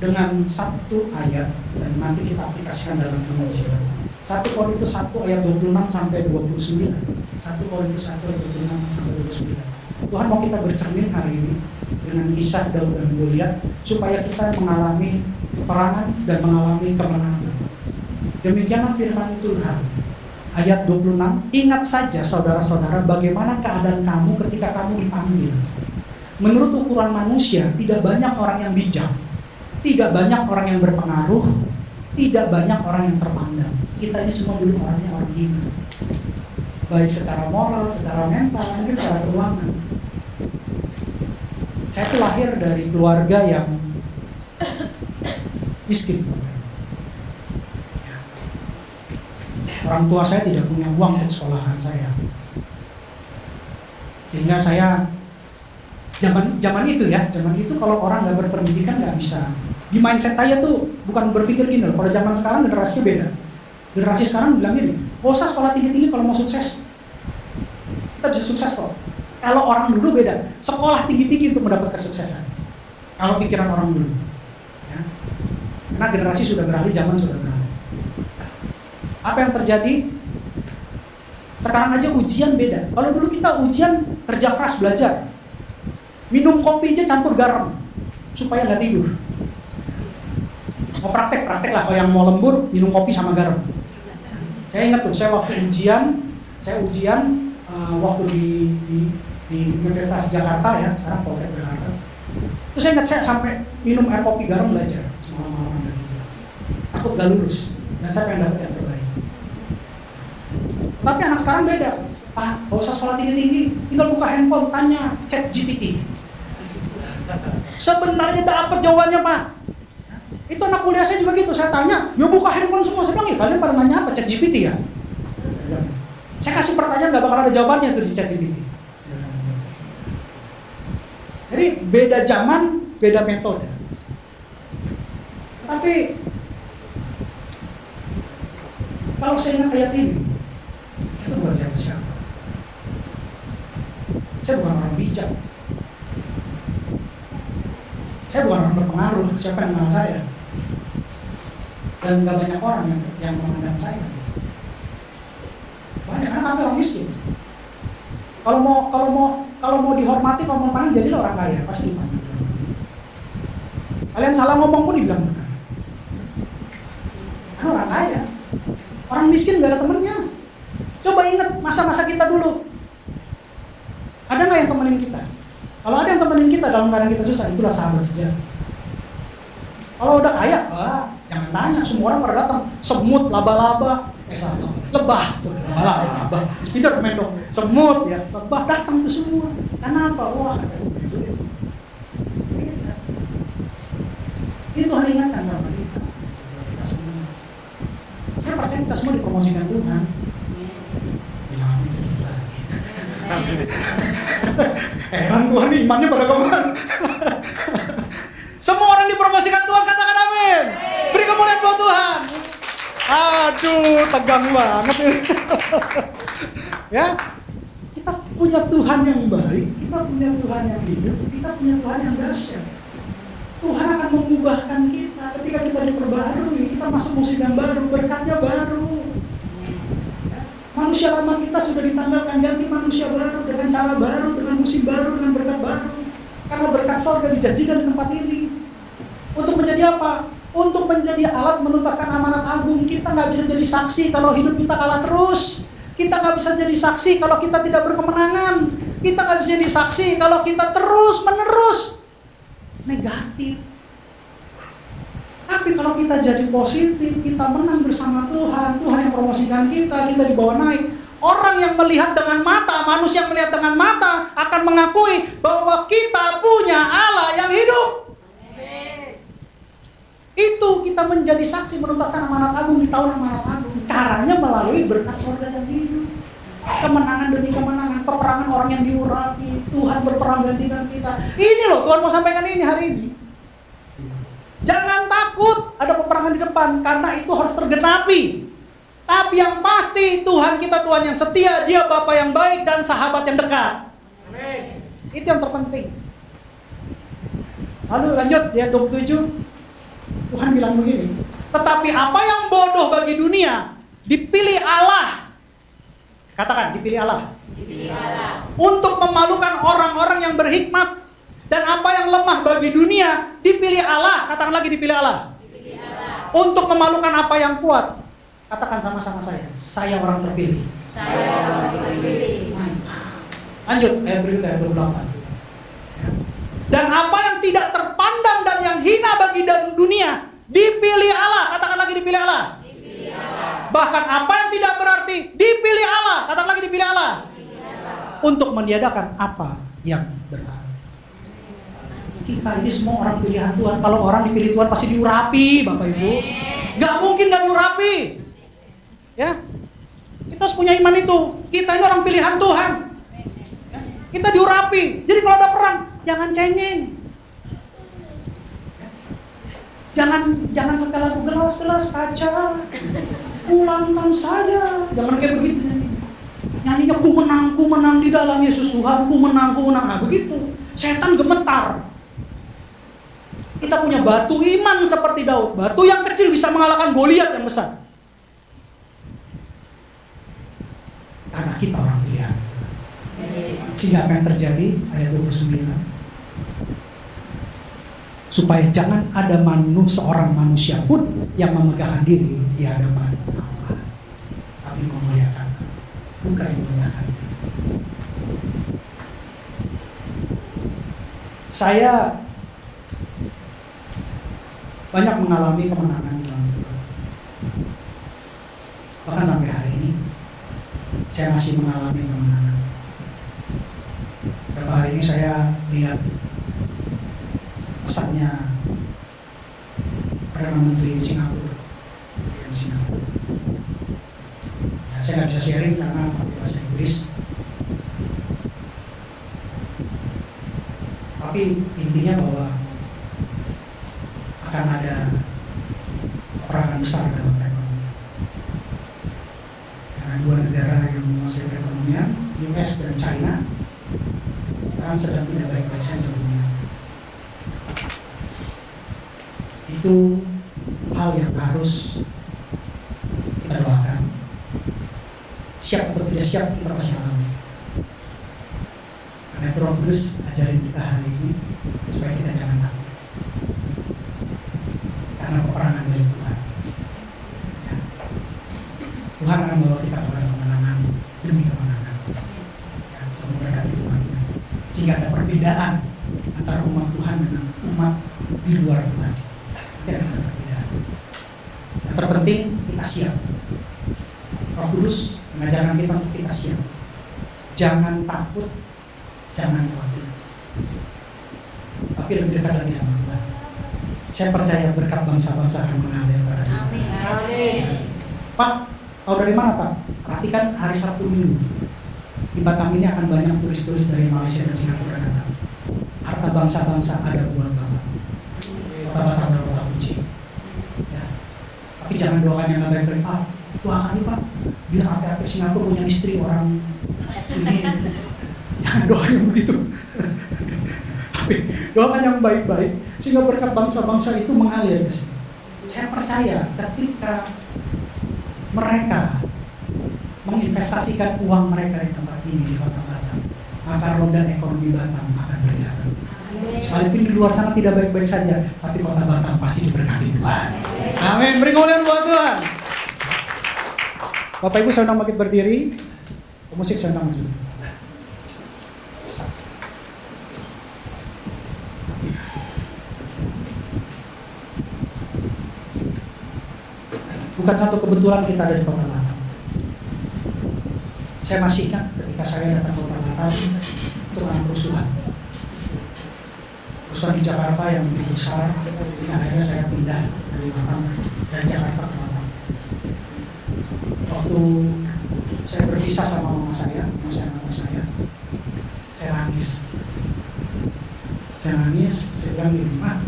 Speaker 6: dengan satu ayat dan nanti kita aplikasikan dalam pengajian. 1 Korintus 1 ayat 26 sampai 29. 1 Korintus 1 ayat 26 sampai 29. Tuhan mau kita bercermin hari ini dengan kisah Daud dan Goliat supaya kita mengalami peperangan dan mengalami kemenangan. Demikianlah firman Tuhan. Ayat 26, ingat saja saudara-saudara bagaimana keadaan kamu ketika kamu dipanggil. Menurut ukuran manusia, tidak banyak orang yang bijak, tidak banyak orang yang berpengaruh, tidak banyak orang yang terpandang. Kita ini semua dulu orangnya orang hina. Baik secara moral, secara mental, mungkin secara keuangan. Saya itu lahir dari keluarga yang miskin. Orang tua saya tidak punya uang untuk sekolahan saya. Sehingga saya zaman itu kalau orang nggak berpendidikan nggak bisa. Di mindset saya tuh bukan berpikir gini loh. Kalau zaman sekarang generasinya beda. Generasi sekarang bilang gini, nggak usah sekolah tinggi-tinggi kalau mau sukses. Kita bisa sukses kok. Kalau orang dulu beda, sekolah tinggi-tinggi untuk mendapat kesuksesan. Kalau pikiran orang dulu. Ya. Karena generasi sudah beralih, zaman sudah beralih. Apa yang terjadi? Sekarang aja ujian beda. Kalau dulu kita ujian kerja keras belajar. Minum kopi aja campur garam supaya nggak tidur. Mau praktek lah. Kalau yang mau lembur minum kopi sama garam. Saya ingat tuh, saya waktu ujian waktu di Universitas Jakarta ya, sekarang Poltek Jakarta. Terus saya ingat saya sampai minum air kopi garam belajar semalam-malam dan gitu. Takut gak lulus dan saya pengen dapat yang terbaik. Tapi anak sekarang beda. Pak, gak usah sekolah tinggi-tinggi, tinggal buka handphone, tanya ChatGPT. Sebenarnya dapat jawabannya, Pak. Itu anak kuliah saya juga gitu, saya tanya, ya buka handphone semua. Saya bilang, ya kalian pada nanya apa, ChatGPT ya? Saya kasih pertanyaan, gak bakal ada jawabannya tuh di ChatGPT. Jadi beda zaman, beda metode. Tapi kalau saya ingat ayat ini, saya bukan siapa. Saya bukan orang bijak. Saya bukan orang berpengaruh. Siapa yang kenal saya? Dan gak banyak orang yang memandang saya. Banyak, karena kami orang miskin. Kalau mau dihormati, kalau mau pandang, jadilah orang kaya, pasti dipandang. Kalian salah ngomong pun dibilang benar. Karena orang kaya. Orang miskin gak ada temennya. Coba ingat masa-masa kita dulu. Ada nggak yang temenin kita? Kalau ada yang temenin kita dalam keadaan kita susah, itulah sahabat sejati. Kalau udah kaya, jangan tanya, semua orang pada datang. Semut, laba-laba, lebah, laba-laba, Spiderman dong, semut ya, lebah datang tuh semua. Kenapa? Wah, ini Tuhan ingatkan sama kita. Saya percaya kita semua dipromosikan Tuhan. Ya, amin sedikit lagi. Heran Tuhan, imannya pada kemana? Semua orang dipromosikan Tuhan, katakan amin. Beri kemuliaan buat Tuhan. Aduh, tegang banget ini. Ya, kita punya Tuhan yang baik, kita punya Tuhan yang hidup, kita punya Tuhan yang dahsyat. Tuhan akan mengubahkan kita ketika kita diperbarui, kita masuk musim yang baru, berkatnya baru. Manusia lama kita sudah ditanggalkan, ganti manusia baru dengan cara baru, dengan musim baru, dengan berkat baru. Karena berkat surga dijanjikan di tempat ini. Untuk menjadi apa? Untuk menjadi alat menuntaskan amanat agung. Kita nggak bisa jadi saksi kalau hidup kita kalah terus. Kita nggak bisa jadi saksi kalau kita tidak berkemenangan. Kita nggak bisa jadi saksi kalau kita terus-menerus negatif. Tapi kalau kita jadi positif, kita menang bersama Tuhan, Tuhan yang promosikan kita, kita dibawa naik. Orang yang melihat dengan mata, manusia yang melihat dengan mata akan mengakui bahwa kita punya Allah yang hidup. Itu kita menjadi saksi menuntaskan amanat agung di tahun amanat agung. Caranya melalui berkat surga yang hidup. Kemenangan demi kemenangan, peperangan orang yang diurapi, Tuhan berperang gantikan kita. Ini loh Tuhan mau sampaikan ini hari ini. Jangan takut ada peperangan di depan, karena itu harus tergenapi. Tapi yang pasti Tuhan kita Tuhan yang setia, Dia Bapa yang baik dan sahabat yang dekat. Amin. Itu yang terpenting. Lalu lanjut ayat 27. Tuhan bilang begini, tetapi apa yang bodoh bagi dunia dipilih Allah. Katakan, dipilih Allah.
Speaker 5: Dipilih Allah.
Speaker 6: Untuk memalukan orang-orang yang berhikmat. Dan apa yang lemah bagi dunia dipilih Allah. Katakan lagi, dipilih Allah.
Speaker 5: Dipilih Allah.
Speaker 6: Untuk memalukan apa yang kuat. Katakan sama-sama saya orang terpilih.
Speaker 5: Saya orang terpilih.
Speaker 6: Lanjut, ayat berikutnya, ayat 28. Dan apa yang tidak terpandang dan yang hina bagi dunia dipilih Allah. Katakan lagi, dipilih Allah.
Speaker 5: Dipilih Allah.
Speaker 6: Bahkan apa yang tidak berarti dipilih Allah. Katakan lagi, dipilih Allah.
Speaker 5: Dipilih Allah.
Speaker 6: Untuk meniadakan apa yang berarti. Kita ini semua orang pilihan Tuhan. Kalau orang dipilih Tuhan pasti diurapi, Bapak Ibu. Gak mungkin gak diurapi. Ya, kita harus punya iman itu. Kita ini orang pilihan Tuhan. Ya, kita diurapi. Jadi kalau ada perang, jangan cengeng. Jangan setel lagu gelas-gelas kaca. Pulangkan saja. Jangan kayak begitu. Nyanyinya ku menang di dalam Yesus Tuhan. Ku menang. Nah, begitu. Setan gemetar. Kita punya batu iman seperti Daud. Batu yang kecil bisa mengalahkan Goliat yang besar. Karena kita orang pilihan. Sehingga apa yang terjadi? Ayat 29. Supaya jangan ada seorang manusia pun yang memegahkan diri di hadapan Allah. Tapi memuliakan, bukan memuliakan diri. Saya banyak mengalami kemenangan dalam Tuhan. Bahkan sampai hari ini saya masih mengalami kemenangan. Beberapa hari ini saya lihat pesannya Perdana Menteri Singapura. Ya, saya nggak bisa sharing karena pakai bahasa Inggris. Tapi intinya bahwa akan ada peperangan besar dalam perekonomian. Karena dua negara yang menguasai perekonomian, US dan China, sekarang sedang tidak baik-baik saja dunia. Itu hal yang harus kita doakan. Siap atau tidak siap, kita pasti alami. Karena itu Roh Kudus ajarin kita hari ini supaya kita jangan takut. Karena peperangan dari Tuhan. Ya. Tuhan akan membawa kita kepada kemenangan demi kemenangan. Ya, untuk memberkati umatnya. Sehingga ada perbedaan Yang terpenting kita siap. Roh Kudus mengajarkan kita untuk kita siap. Jangan takut, jangan khawatir. Tapi lebih dekat lagi sama Tuhan. Saya percaya berkat bangsa-bangsa akan mengalir pada kita.
Speaker 5: Amin.
Speaker 6: Pak, tahu dari mana Pak? Perhatikan hari Sabtu Minggu. Di Batam ini akan banyak turis-turis dari Malaysia dan Singapura datang. Harta bangsa-bangsa ada buat Bapak. Kota Batam adalah kota kunci. Ya. Tapi jangan doakan yang nggak baik-baik. Pak, doakan nih Pak, biar akhir-akhir Singapura punya istri orang ini. Jangan doakan yang begitu. Tapi doakan yang baik-baik sehingga berkat bangsa-bangsa itu mengalir ke sini. Saya percaya ketika mereka menginvestasikan uang mereka di tempat ini di kota Batam, maka roda ekonomi Batam akan berjalan. Sekalipun di luar sana tidak baik-baik saja, tapi kota Batam pasti diberkati Tuhan. Amin. Beri kemuliaan buat Tuhan. Bapak Ibu saya undang bangkit berdiri. Pemusik saya undang maju. Bukan satu kebetulan kita ada di kota Batam. Saya masih ingat ketika saya datang ke kota Batam untuk kerusuhan. Kerusuhan di Jakarta yang begitu besar, sehingga akhirnya saya pindah dari Batam dan Jakarta ke Batam. Waktu saya berpisah sama mama saya nangis. Saya bilang gini, "Ma,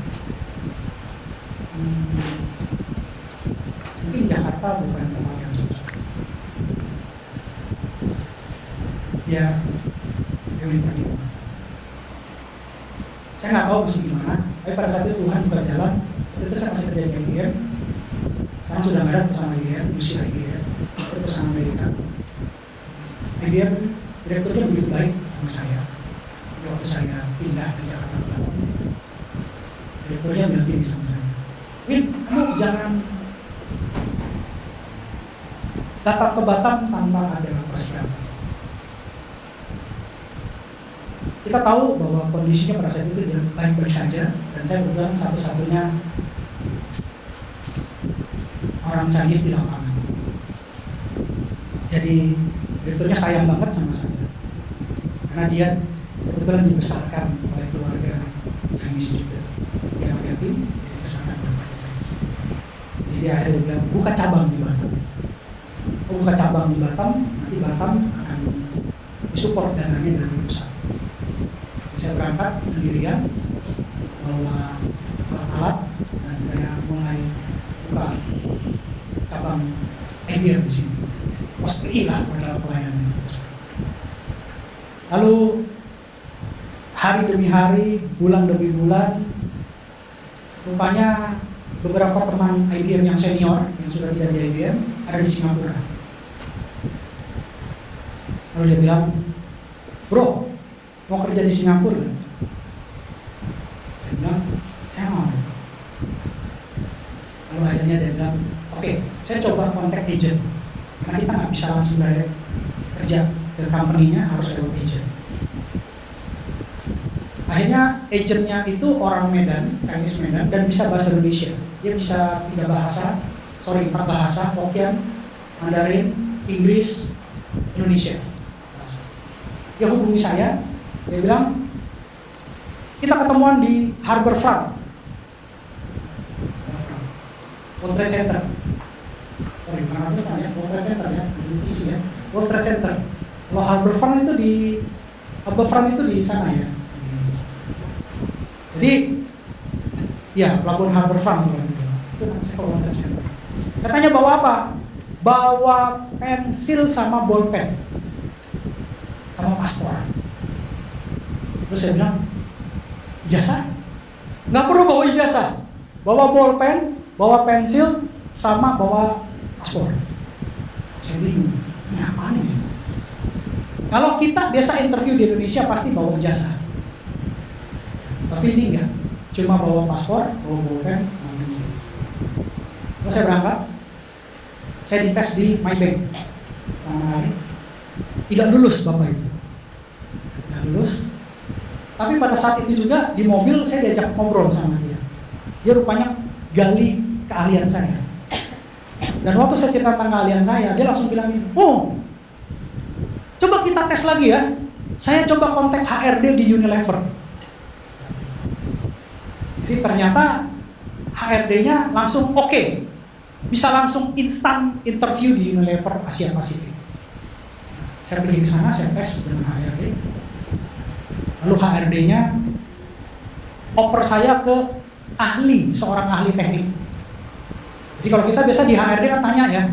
Speaker 6: mungkin Jakarta bukan tempat yang cocok." Ya, kami pergi. Saya nggak tahu mesti gimana, tapi pada saat itu Tuhan buka jalan. Itu saya masih kerja di IGM. Sekarang sudah nggak ada pesan IGM, usia IGM, itu pesan Amerika. IGM direkturnya begitu baik sama saya. Waktu saya pindah ke Jakarta ke Batam, direkturnya bilang gini sama saya, "Win, kamu jangan datang ke Batam tanpa ada persiapan." Kita tahu bahwa kondisinya pada saat itu tidak baik-baik saja, dan saya kebetulan satu-satunya orang Chinese di lapangan. Jadi direkturnya sayang banget sama saya, karena dia kebetulan dibesarkan oleh keluarga Chinese juga. Dia yatim, dibesarkan oleh keluarga Chinese. Jadi akhirnya dia bilang, buka cabang di Batam. Buka cabang di Batam, nanti Batam akan disupport dananya dari pusat. Saya berangkat sendirian, bawa alat-alat, dan saya mulai buka cabang IGM di sini. Waspada pada pelayanan. Lalu hari demi hari, bulan demi bulan, rupanya beberapa teman IGM yang senior yang sudah tidak di IGM ada di Singapura. Lalu dia bilang, "Bro, mau kerja di Singapura?" Saya bilang, "Saya mau." Lalu akhirnya dia bilang, "Oke, saya coba kontak agent, karena kita nggak bisa langsung direct kerja ke company-nya, harus lewat agent." Akhirnya agentnya itu orang Medan, Chinese Medan, dan bisa bahasa Indonesia. Dia bisa 4 bahasa, Hokkien, Mandarin, Inggris, Indonesia. Dia hubungi saya, dia bilang, "Kita ketemuan di Harbourfront World Trade Center." Mana itu ya? World Trade Center ya, di ya. World Trade Center. Kalau Harbourfront itu di sana ya. Jadi, ya pelabuhan Harbourfront itu nanti saya World Trade Center. Katanya bawa apa? Bawa pensil sama bolpen, sama paspor. Terus saya bilang, "Ijazah? Nggak perlu bawa ijazah. Bawa bolpen, bawa pensil, sama bawa paspor." Saya bingung, ini apaan ini? Kalau kita biasa interview di Indonesia pasti bawa ijazah. Tapi ini enggak, cuma bawa paspor, bawa bolpen, bawa pensil. Terus saya berangkat, saya dites di Maybank. Tidak lulus Bapak Ibu. Tidak lulus. Tapi pada saat itu juga di mobil saya diajak ngobrol sama dia. Dia rupanya gali keahlian saya. Dan waktu saya cerita tentang keahlian saya, dia langsung bilang, oh, coba kita tes lagi ya. Saya coba kontak HRD di Unilever. Jadi ternyata HRD-nya langsung oke. Bisa langsung instan interview di Unilever Asia Pasifik. Saya pergi ke sana, saya tes dengan HRD. Lalu HRD-nya oper saya ke seorang ahli teknik. Jadi kalau kita biasa di HRD kan tanya ya,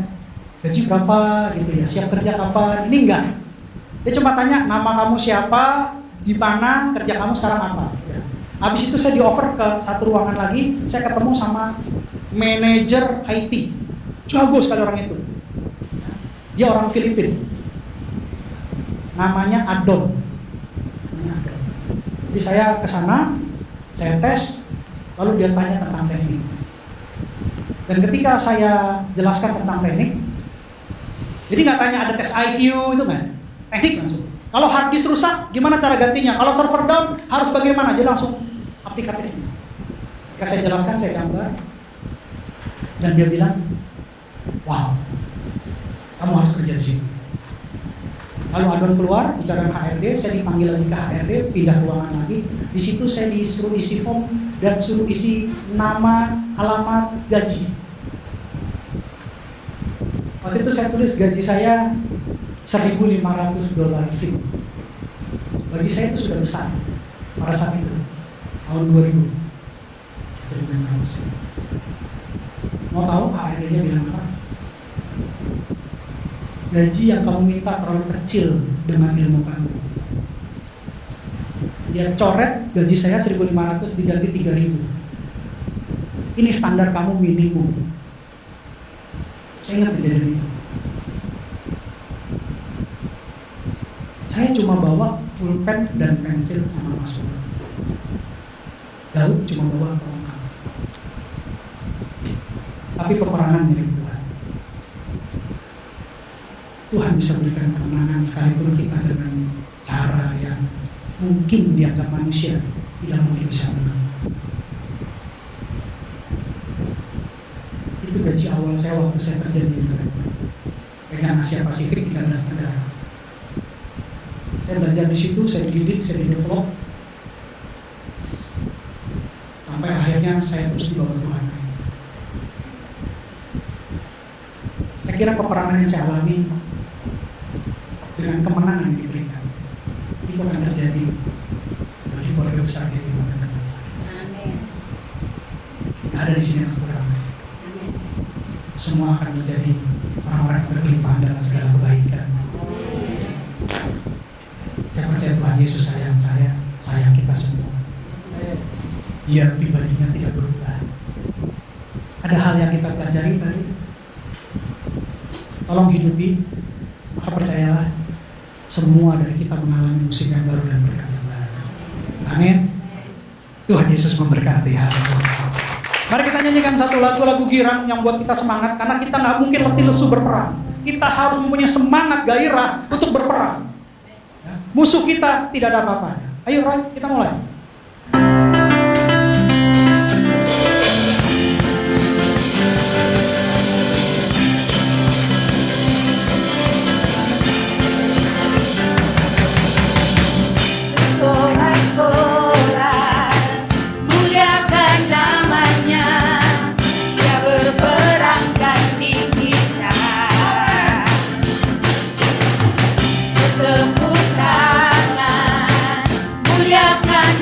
Speaker 6: gaji berapa gitu ya, siap kerja kapan? Ini enggak. Dia cuma tanya nama kamu siapa, di mana, kerja kamu sekarang apa. Ya. Habis itu saya di-offer ke satu ruangan lagi, saya ketemu sama manajer IT. Jago sekali orang itu. Dia orang Filipina. Namanya Adon. Jadi saya ke sana, saya tes, lalu dia tanya tentang teknik. Dan ketika saya jelaskan tentang teknik, jadi nggak tanya ada tes IQ itu nggak, teknik langsung. Kalau hard disk rusak, gimana cara gantinya? Kalau server down, harus bagaimana? Dia langsung aplikatif. Ketika saya jelaskan, saya gambar, dan dia bilang, wow, kamu harus kerja di sini. Lalu Adon keluar, bicara dengan HRD, saya dipanggil lagi ke HRD, pindah ruangan lagi. Di situ saya disuruh isi form dan suruh isi nama, alamat, gaji. Waktu itu saya tulis gaji saya $1.500 sih. Bagi saya itu sudah besar pada saat itu, tahun 2000. 1.500. Mau tahu HRD-nya bilang apa? Gaji yang kamu minta terlalu kecil dengan ilmu kamu. Dia coret gaji saya 1.500 diganti 3.000. Ini standar kamu minimum. Saya ingat kejadian itu. Saya cuma bawa pulpen dan pensil sama masuk. Daud cuma bawa tongkat. Tapi peperangan milik Tuhan. Tuhan bisa berikan kemenangan sekalipun kita dengan cara yang mungkin dianggap manusia tidak mungkin bisa menang. Itu gaji awal saya waktu saya kerja di Unilever dengan Asia Pasifik 13 negara. Saya belajar di situ, saya dididik, saya didevelop sampai akhirnya saya terus dibawa Tuhan. Saya kira peperangan yang saya alami dengan kemenangan yang diberikan itu akan terjadi bagi keluarga besar di mana mana.
Speaker 5: Amin.
Speaker 6: Tidak ada di sini yang kekurangan. Semua akan menjadi orang-orang yang berkelimpahan dalam segala kebaikan. Saya percaya Tuhan Yesus sayang saya, sayang kita semua. Dia pribadinya tidak berubah. Ada hal yang kita pelajari tadi. Tolong hidupi, maka percayalah semua dari kita mengalami musim yang baru dan berkat yang baru. Amin. Tuhan Yesus memberkati. Mari kita nyanyikan satu lagu girang yang buat kita semangat, karena kita nggak mungkin letih lesu berperang. Kita harus mempunyai semangat gairah untuk berperang. Ya, musuh kita tidak ada apa-apanya. Ayo Roy, kita mulai.
Speaker 5: Sorak-sorak, muliakan namanya, Dia berperang ganti kita. Bertepuk tangan, muliakan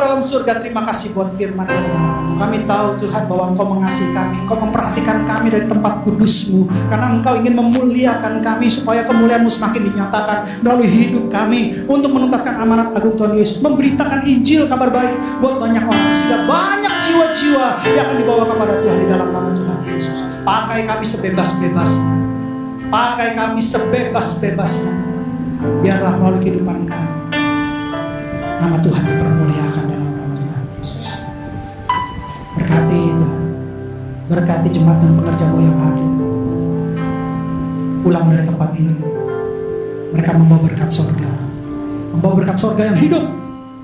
Speaker 6: dalam surga, terima kasih buat firman kebenaran. Kami tahu Tuhan bahwa Engkau mengasihi kami, Engkau memperhatikan kami dari tempat kudus-Mu, karena Engkau ingin memuliakan kami supaya kemuliaan-Mu semakin dinyatakan melalui hidup kami untuk menuntaskan amanat agung Tuhan Yesus, memberitakan Injil kabar baik buat banyak orang, sehingga banyak jiwa-jiwa yang akan dibawa kepada Tuhan di dalam nama Tuhan Yesus. Pakai kami sebebas-bebasnya, pakai kami sebebas-bebasnya, biarlah melalui kehidupan kami nama Tuhan dipermuliakan dalam nama Tuhan Yesus. Berkati Tuhan, berkati jemaat dan pekerja-Mu yang hadir. Pulang dari tempat ini, mereka membawa berkat surga, membawa berkat surga yang hidup,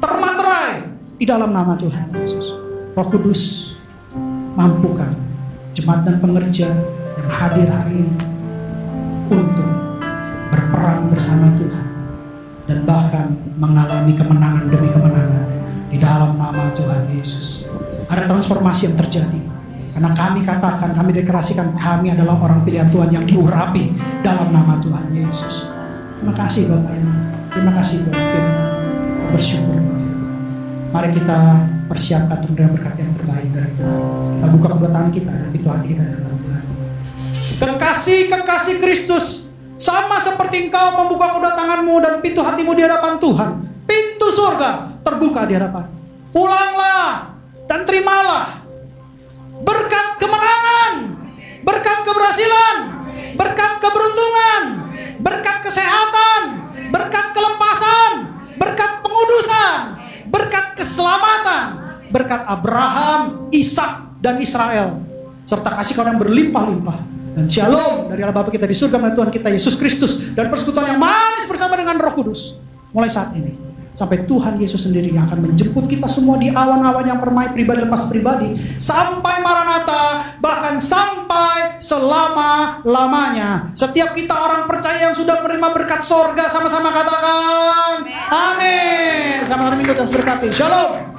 Speaker 6: termaterai di dalam nama Tuhan Yesus. Roh Kudus, mampukan jemaat dan pengerja yang hadir hari ini untuk berperang bersama Tuhan dan bahkan mengalami kemenangan demi kemenangan di dalam nama Tuhan Yesus. Ada transformasi yang terjadi karena kami katakan, kami deklarasikan kami adalah orang pilihan Tuhan yang diurapi dalam nama Tuhan Yesus. Terima kasih Bapak ya. Terima kasih Bapak firman. Bersyukur Bapak. Mari kita persiapkan untuk menerima berkat yang terbaik dari Tuhan. Kita buka kedua tangan kita dan pintu hati kita dalam Tuhan. Kekasih Kristus, sama seperti Engkau membuka kedua tanganmu dan pintu hatimu di hadapan Tuhan, pintu surga terbuka di hadapan. Pulanglah dan terimalah berkat kemenangan, berkat keberhasilan, berkat keberuntungan, berkat kesehatan, berkat kelepasan, berkat pengudusan, berkat keselamatan, berkat Abraham, Ishak, dan Israel, serta kasih karunia yang berlimpah-limpah. Dan shalom dari Allah Bapa kita di surga melalui Tuhan kita Yesus Kristus, dan persekutuan yang manis bersama dengan Roh Kudus mulai saat ini sampai Tuhan Yesus sendiri yang akan menjemput kita semua di awan-awan yang permai pribadi lepas pribadi sampai Maranatha, bahkan sampai selama-lamanya. Setiap kita orang percaya yang sudah menerima berkat sorga sama-sama katakan amin. Sama-sama minggu terus berkati. Shalom.